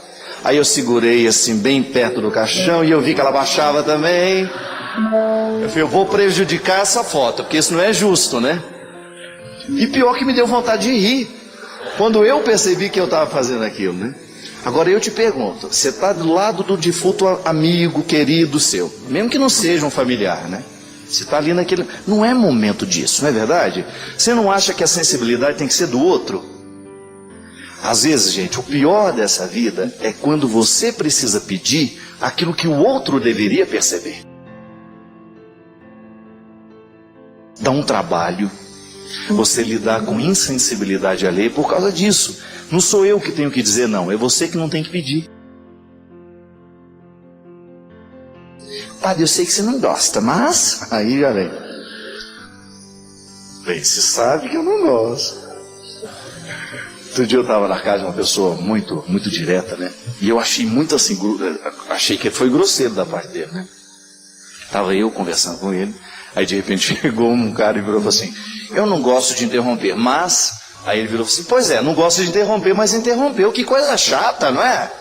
Aí eu segurei assim bem perto do caixão e eu vi que ela baixava também. Eu falei, eu vou prejudicar essa foto, porque isso não é justo, né? E pior que me deu vontade de rir, quando eu percebi que eu estava fazendo aquilo, né? Agora eu te pergunto, você está do lado do defunto amigo, querido seu, mesmo que não seja um familiar, né? Você está ali naquele... Não é momento disso, não é verdade? Você não acha que a sensibilidade tem que ser do outro? Às vezes, gente, o pior dessa vida é quando você precisa pedir aquilo que o outro deveria perceber. Dá um trabalho você lidar com insensibilidade alheia por causa disso. Não sou eu que tenho que dizer não, é você que não tem que pedir. Padre, eu sei que você não gosta, mas... Aí já vem. Bem, você sabe que eu não gosto. Outro dia eu estava na casa de uma pessoa muito direta, né? E eu achei muito assim, achei que foi grosseiro da parte dele, né? Estava eu conversando com ele, aí de repente chegou um cara e virou assim, eu não gosto de interromper, mas... Aí ele virou assim, pois é, não gosto de interromper, mas interrompeu, que coisa chata, não é?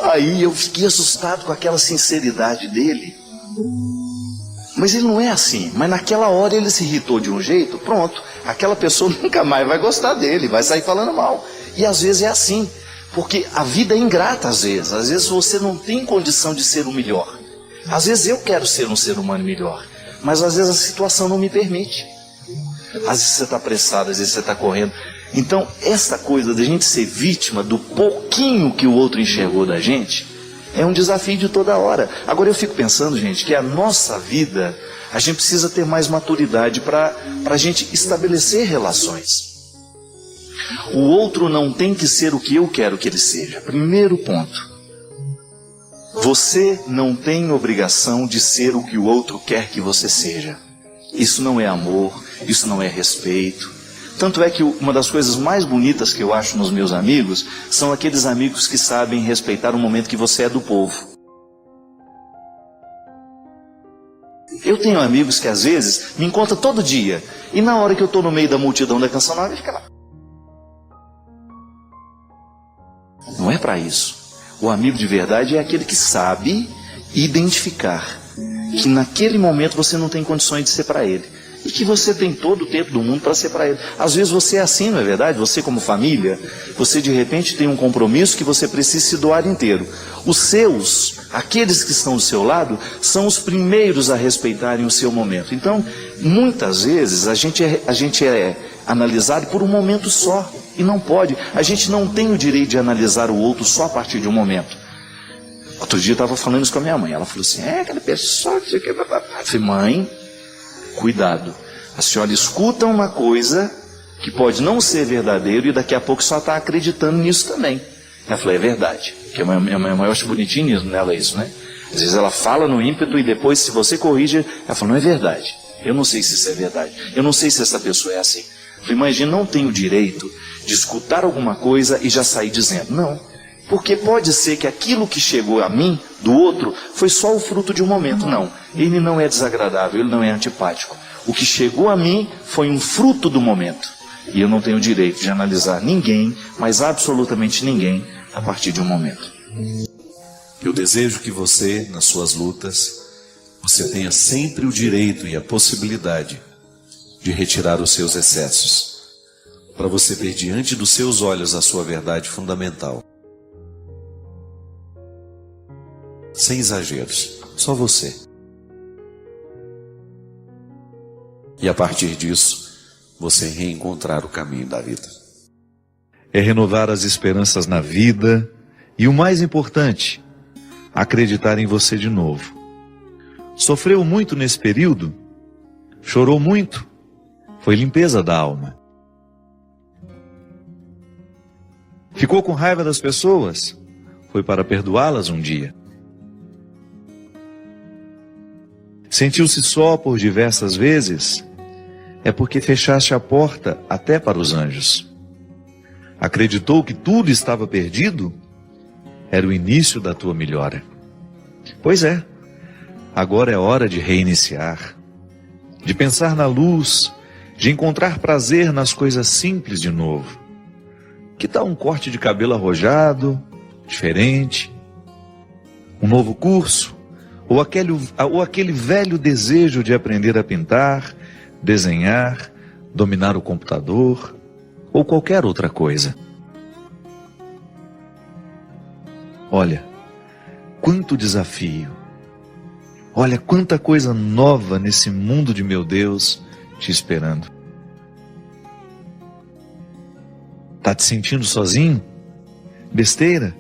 Aí eu fiquei assustado com aquela sinceridade dele. Mas ele não é assim, mas naquela hora ele se irritou de um jeito, pronto, aquela pessoa nunca mais vai gostar dele, vai sair falando mal. E às vezes é assim, Porque a vida é ingrata às vezes você não tem condição de ser o melhor. Às vezes eu quero ser um ser humano melhor, mas às vezes a situação não me permite. Às vezes você está apressado, às vezes você está correndo. Então, essa coisa de a gente ser vítima do pouquinho que o outro enxergou da gente, é um desafio de toda hora. Agora eu fico pensando, gente, que a nossa vida, a gente precisa ter mais maturidade para a gente estabelecer relações. O outro não tem que ser o que eu quero que ele seja. Primeiro ponto. Você não tem obrigação de ser o que o outro quer que você seja. Isso não é amor, isso não é respeito. Tanto é que uma das coisas mais bonitas que eu acho nos meus amigos são aqueles amigos que sabem respeitar o momento que você é do povo. Eu tenho amigos que às vezes me encontram todo dia e na hora que eu estou no meio da multidão da Canção Nova, ele fica lá. Não é para isso. O amigo de verdade é aquele que sabe identificar que naquele momento você não tem condições de ser para ele. E que você tem todo o tempo do mundo para ser para ele. Às vezes você é assim, não é verdade? Você como família, você de repente tem um compromisso que você precisa se doar inteiro. Os seus, aqueles que estão do seu lado, são os primeiros a respeitarem o seu momento. Então, muitas vezes a gente é analisado por um momento só. E não pode. A gente não tem o direito de analisar o outro só a partir de um momento. Outro dia eu estava falando isso com a minha mãe. Ela falou assim, aquela pessoa que você quer... Eu falei, mãe, cuidado. A senhora escuta uma coisa que pode não ser verdadeiro e daqui a pouco só está acreditando nisso também. Ela falou, é verdade. Porque a minha mãe, eu acho bonitinho nela isso, né? Às vezes ela fala no ímpeto e depois, se você corrige, ela fala, não é verdade. Eu não sei se isso é verdade. Eu não sei se essa pessoa é assim. Eu falei, mãe, a gente não tem o direito de escutar alguma coisa e já sair dizendo. Não. Porque pode ser que aquilo que chegou a mim, do outro, foi só o fruto de um momento. Não. Ele não é desagradável, ele não é antipático. O que chegou a mim foi um fruto do momento. E eu não tenho o direito de analisar ninguém, mas absolutamente ninguém, a partir de um momento. Eu desejo que você, nas suas lutas, você tenha sempre o direito e a possibilidade de retirar os seus excessos, para você ver diante dos seus olhos a sua verdade fundamental. Sem exageros, só você. E a partir disso, você reencontrar o caminho da vida. É renovar as esperanças na vida e o mais importante, acreditar em você de novo. Sofreu muito nesse período? Chorou muito? Foi limpeza da alma. Ficou com raiva das pessoas? Foi para perdoá-las um dia. Sentiu-se só por diversas vezes? É porque fechaste a porta até para os anjos. Acreditou que tudo estava perdido? Era o início da tua melhora. Pois é, agora é hora de reiniciar, de pensar na luz, de encontrar prazer nas coisas simples de novo. Que tal um corte de cabelo arrojado, diferente? Um novo curso? Ou aquele velho desejo de aprender a pintar, desenhar, dominar o computador, ou qualquer outra coisa? Olha, quanto desafio! Olha quanta coisa nova nesse mundo de meu Deus te esperando. Tá te sentindo sozinho? Besteira?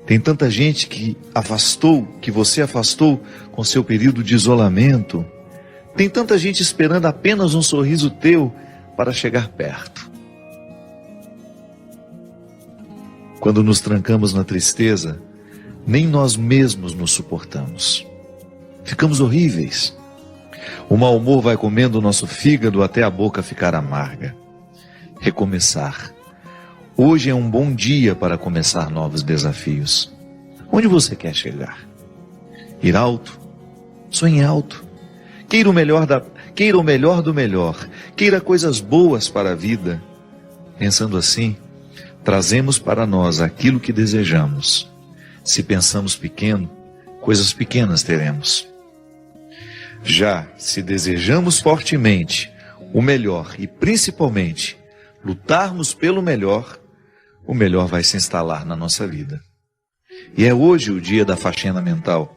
Tem tanta gente que você afastou com seu período de isolamento. Tem tanta gente esperando apenas um sorriso teu para chegar perto. Quando nos trancamos na tristeza, nem nós mesmos nos suportamos. Ficamos horríveis. O mau humor vai comendo o nosso fígado até a boca ficar amarga. Recomeçar. Hoje é um bom dia para começar novos desafios. Onde você quer chegar? Ir alto? Sonhe alto. Queira o melhor do melhor. Queira coisas boas para a vida. Pensando assim, trazemos para nós aquilo que desejamos. Se pensamos pequeno, coisas pequenas teremos. Já se desejamos fortemente o melhor e principalmente lutarmos pelo melhor, o melhor vai se instalar na nossa vida. E é hoje o dia da faxina mental.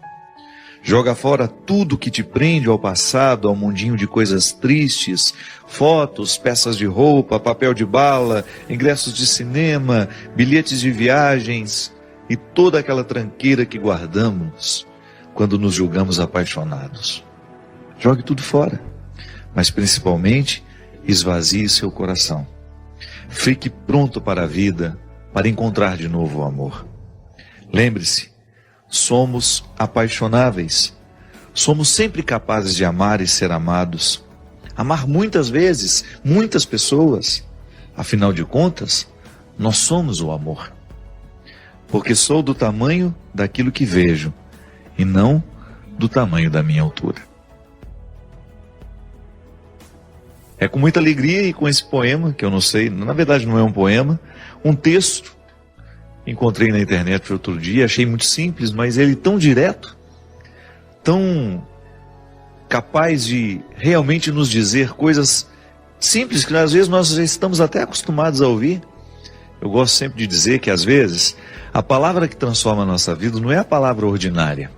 Joga fora tudo que te prende ao passado, ao mundinho de coisas tristes, fotos, peças de roupa, papel de bala, ingressos de cinema, bilhetes de viagens e toda aquela tranqueira que guardamos quando nos julgamos apaixonados. Jogue tudo fora, mas principalmente esvazie seu coração. Fique pronto para a vida, para encontrar de novo o amor. Lembre-se, somos apaixonáveis. Somos sempre capazes de amar e ser amados. Amar muitas vezes, muitas pessoas. Afinal de contas, nós somos o amor. Porque sou do tamanho daquilo que vejo, e não do tamanho da minha altura. É com muita alegria e com esse poema, que eu não sei, na verdade não é um poema, um texto, encontrei na internet outro dia, achei muito simples, mas ele tão direto, tão capaz de realmente nos dizer coisas simples que às vezes nós já estamos até acostumados a ouvir. Eu gosto sempre de dizer que às vezes a palavra que transforma a nossa vida não é a palavra ordinária,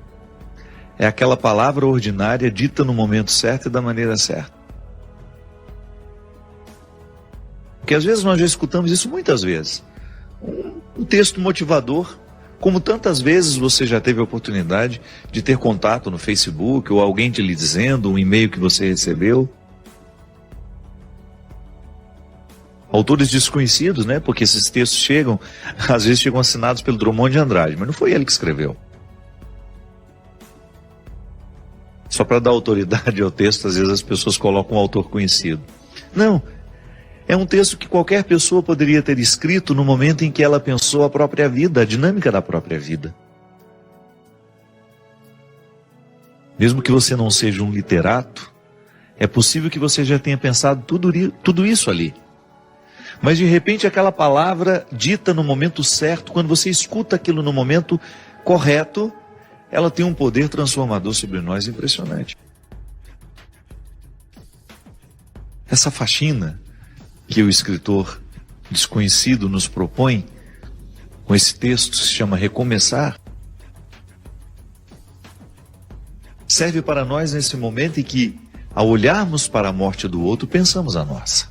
é aquela palavra ordinária dita no momento certo e da maneira certa. Porque às vezes nós já escutamos isso muitas vezes. Um texto motivador, como tantas vezes você já teve a oportunidade de ter contato no Facebook, ou alguém te lhe dizendo, um e-mail que você recebeu. Autores desconhecidos, né? Porque esses textos chegam, às vezes chegam assinados pelo Drummond de Andrade, mas não foi ele que escreveu. Só para dar autoridade ao texto, às vezes as pessoas colocam um autor conhecido. Não. É um texto que qualquer pessoa poderia ter escrito no momento em que ela pensou a própria vida, a dinâmica da própria vida. Mesmo que você não seja um literato, é possível que você já tenha pensado tudo isso ali. Mas de repente aquela palavra dita no momento certo, quando você escuta aquilo no momento correto, ela tem um poder transformador sobre nós impressionante. Essa faxina que o escritor desconhecido nos propõe, com esse texto que se chama Recomeçar, serve para nós nesse momento em que, ao olharmos para a morte do outro, pensamos a nossa.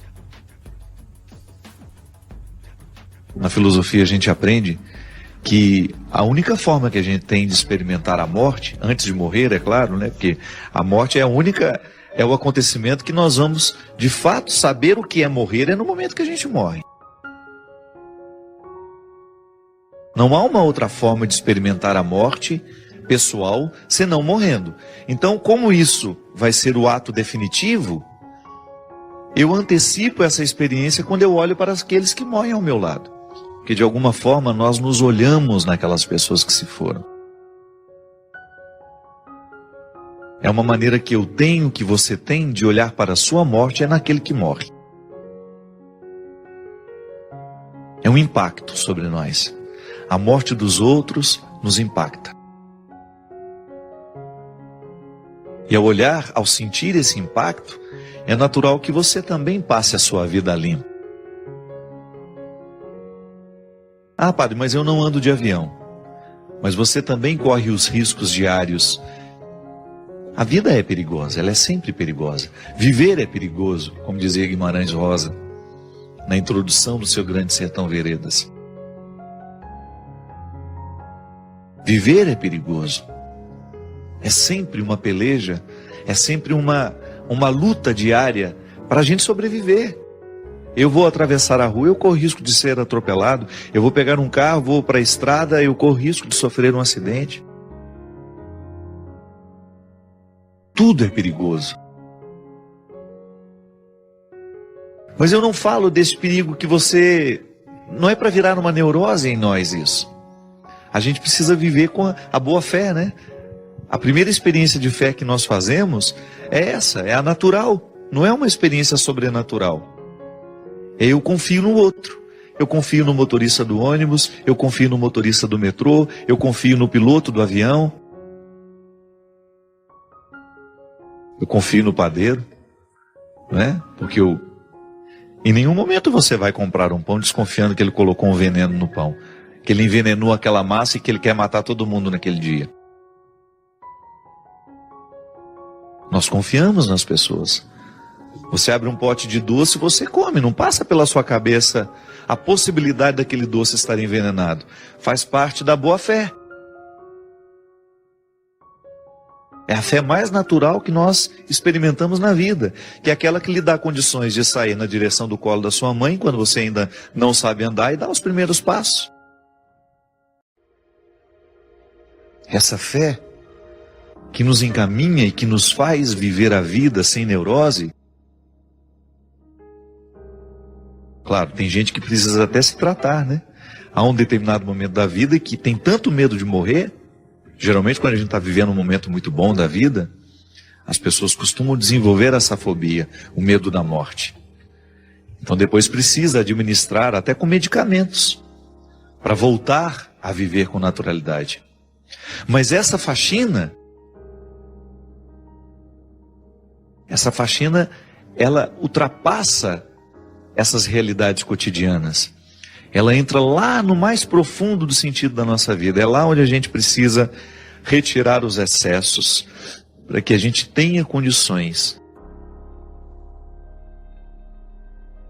Na filosofia a gente aprende que a única forma que a gente tem de experimentar a morte, antes de morrer, é claro, né? Porque a morte é o acontecimento que nós vamos, de fato, saber o que é morrer, é no momento que a gente morre. Não há uma outra forma de experimentar a morte pessoal, senão morrendo. Então, como isso vai ser o ato definitivo, eu antecipo essa experiência quando eu olho para aqueles que morrem ao meu lado. Porque, de alguma forma, nós nos olhamos naquelas pessoas que se foram. É uma maneira que eu tenho, que você tem, de olhar para a sua morte, é naquele que morre. É um impacto sobre nós. A morte dos outros nos impacta. E ao olhar, ao sentir esse impacto, é natural que você também passe a sua vida limpa. Ah, padre, mas eu não ando de avião. Mas você também corre os riscos diários. A vida é perigosa, ela é sempre perigosa. Viver é perigoso, como dizia Guimarães Rosa, na introdução do seu Grande Sertão Veredas. Viver é perigoso. É sempre uma peleja, é sempre uma luta diária para a gente sobreviver. Eu vou atravessar a rua, eu corro risco de ser atropelado. Eu vou pegar um carro, vou para a estrada, eu corro risco de sofrer um acidente. Tudo é perigoso. Mas eu não falo desse perigo que você... Não é para virar uma neurose em nós isso. A gente precisa viver com a boa fé, né? A primeira experiência de fé que nós fazemos é essa, é a natural. Não é uma experiência sobrenatural. Eu confio no outro. Eu confio no motorista do ônibus, eu confio no motorista do metrô, eu confio no piloto do avião. Eu confio no padeiro, não é? Porque Em nenhum momento você vai comprar um pão desconfiando que ele colocou um veneno no pão, que ele envenenou aquela massa e que ele quer matar todo mundo naquele dia. Nós confiamos nas pessoas. Você abre um pote de doce, você come, não passa pela sua cabeça a possibilidade daquele doce estar envenenado. Faz parte da boa fé. É a fé mais natural que nós experimentamos na vida, que é aquela que lhe dá condições de sair na direção do colo da sua mãe, quando você ainda não sabe andar, e dar os primeiros passos. Essa fé que nos encaminha e que nos faz viver a vida sem neurose. Claro, tem gente que precisa até se tratar, né? Há um determinado momento da vida que tem tanto medo de morrer. Geralmente, quando a gente está vivendo um momento muito bom da vida, as pessoas costumam desenvolver essa fobia, o medo da morte. Então depois precisa administrar até com medicamentos, para voltar a viver com naturalidade. Mas essa faxina, ela ultrapassa essas realidades cotidianas. Ela entra lá no mais profundo do sentido da nossa vida. É lá onde a gente precisa retirar os excessos, para que a gente tenha condições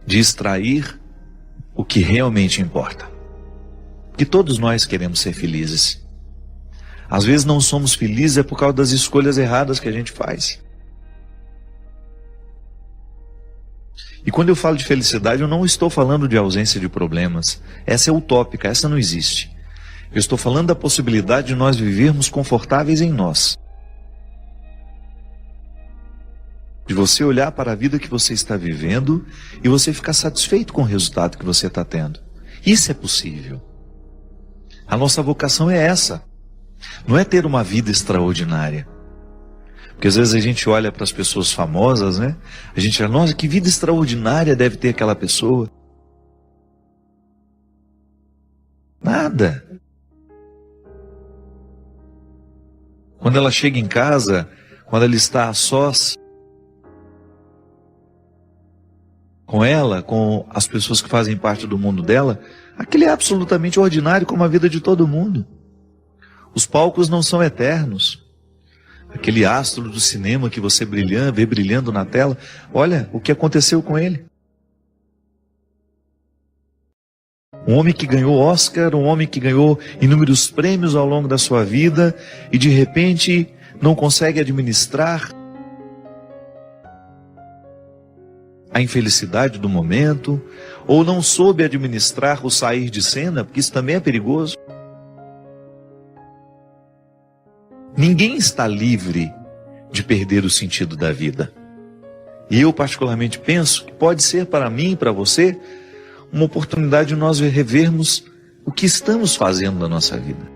de extrair o que realmente importa. Que todos nós queremos ser felizes. Às vezes não somos felizes é por causa das escolhas erradas que a gente faz. E quando eu falo de felicidade, eu não estou falando de ausência de problemas. Essa é utópica, essa não existe. Eu estou falando da possibilidade de nós vivermos confortáveis em nós. De você olhar para a vida que você está vivendo e você ficar satisfeito com o resultado que você está tendo. Isso é possível. A nossa vocação é essa. Não é ter uma vida extraordinária. Porque às vezes a gente olha para as pessoas famosas, né? A gente fala, nossa, que vida extraordinária deve ter aquela pessoa. Nada. Quando ela chega em casa, quando ela está a sós, com ela, com as pessoas que fazem parte do mundo dela, aquele é absolutamente ordinário como a vida de todo mundo. Os palcos não são eternos. Aquele astro do cinema que você vê brilhando na tela, olha o que aconteceu com ele. Um homem que ganhou Oscar, um homem que ganhou inúmeros prêmios ao longo da sua vida e de repente não consegue administrar a infelicidade do momento, ou não soube administrar o sair de cena, porque isso também é perigoso. Ninguém está livre de perder o sentido da vida. E eu particularmente penso que pode ser para mim e para você uma oportunidade de nós revermos o que estamos fazendo na nossa vida.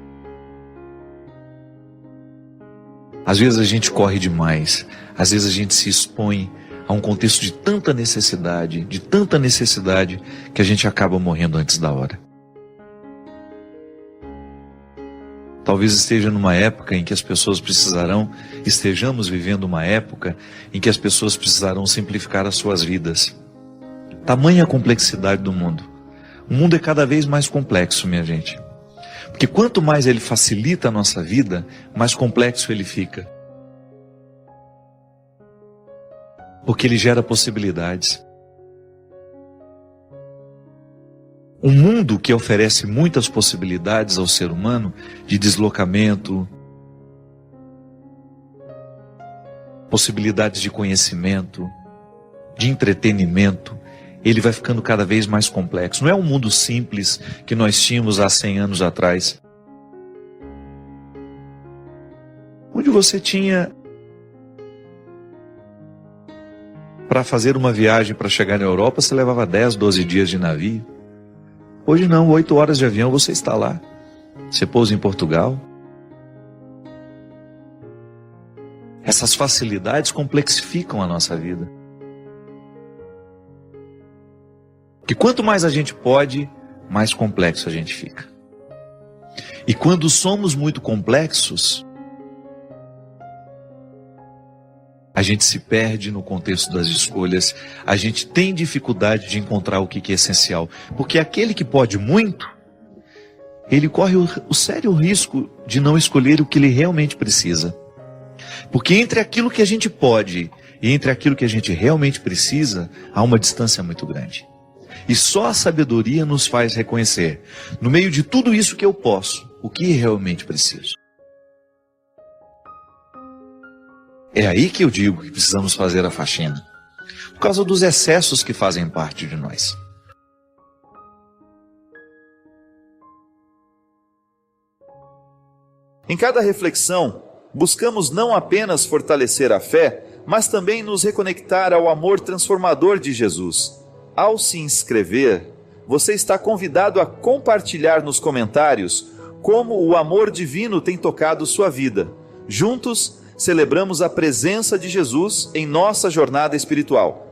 Às vezes a gente corre demais, às vezes a gente se expõe a um contexto de tanta necessidade, que a gente acaba morrendo antes da hora. Talvez estejamos vivendo uma época em que as pessoas precisarão simplificar as suas vidas. Tamanha a complexidade do mundo. O mundo é cada vez mais complexo, minha gente. Porque quanto mais ele facilita a nossa vida, mais complexo ele fica. Porque ele gera possibilidades. Um mundo que oferece muitas possibilidades ao ser humano de deslocamento, possibilidades de conhecimento, de entretenimento, ele vai ficando cada vez mais complexo. Não é um mundo simples que nós tínhamos há 100 anos atrás, onde você tinha para fazer uma viagem para chegar na Europa, você levava 10, 12 dias de navio. Hoje não, 8 horas de avião você está lá. Você pousa em Portugal. Essas facilidades complexificam a nossa vida. Que quanto mais a gente pode, mais complexo a gente fica. E quando somos muito complexos, A gente se perde no contexto das escolhas, a gente tem dificuldade de encontrar o que é essencial. Porque aquele que pode muito, ele corre o sério risco de não escolher o que ele realmente precisa. Porque entre aquilo que a gente pode e entre aquilo que a gente realmente precisa, há uma distância muito grande. E só a sabedoria nos faz reconhecer, no meio de tudo isso que eu posso, o que realmente preciso. É aí que eu digo que precisamos fazer a faxina, por causa dos excessos que fazem parte de nós. Em cada reflexão, buscamos não apenas fortalecer a fé, mas também nos reconectar ao amor transformador de Jesus. Ao se inscrever, você está convidado a compartilhar nos comentários como o amor divino tem tocado sua vida. Juntos, celebramos a presença de Jesus em nossa jornada espiritual.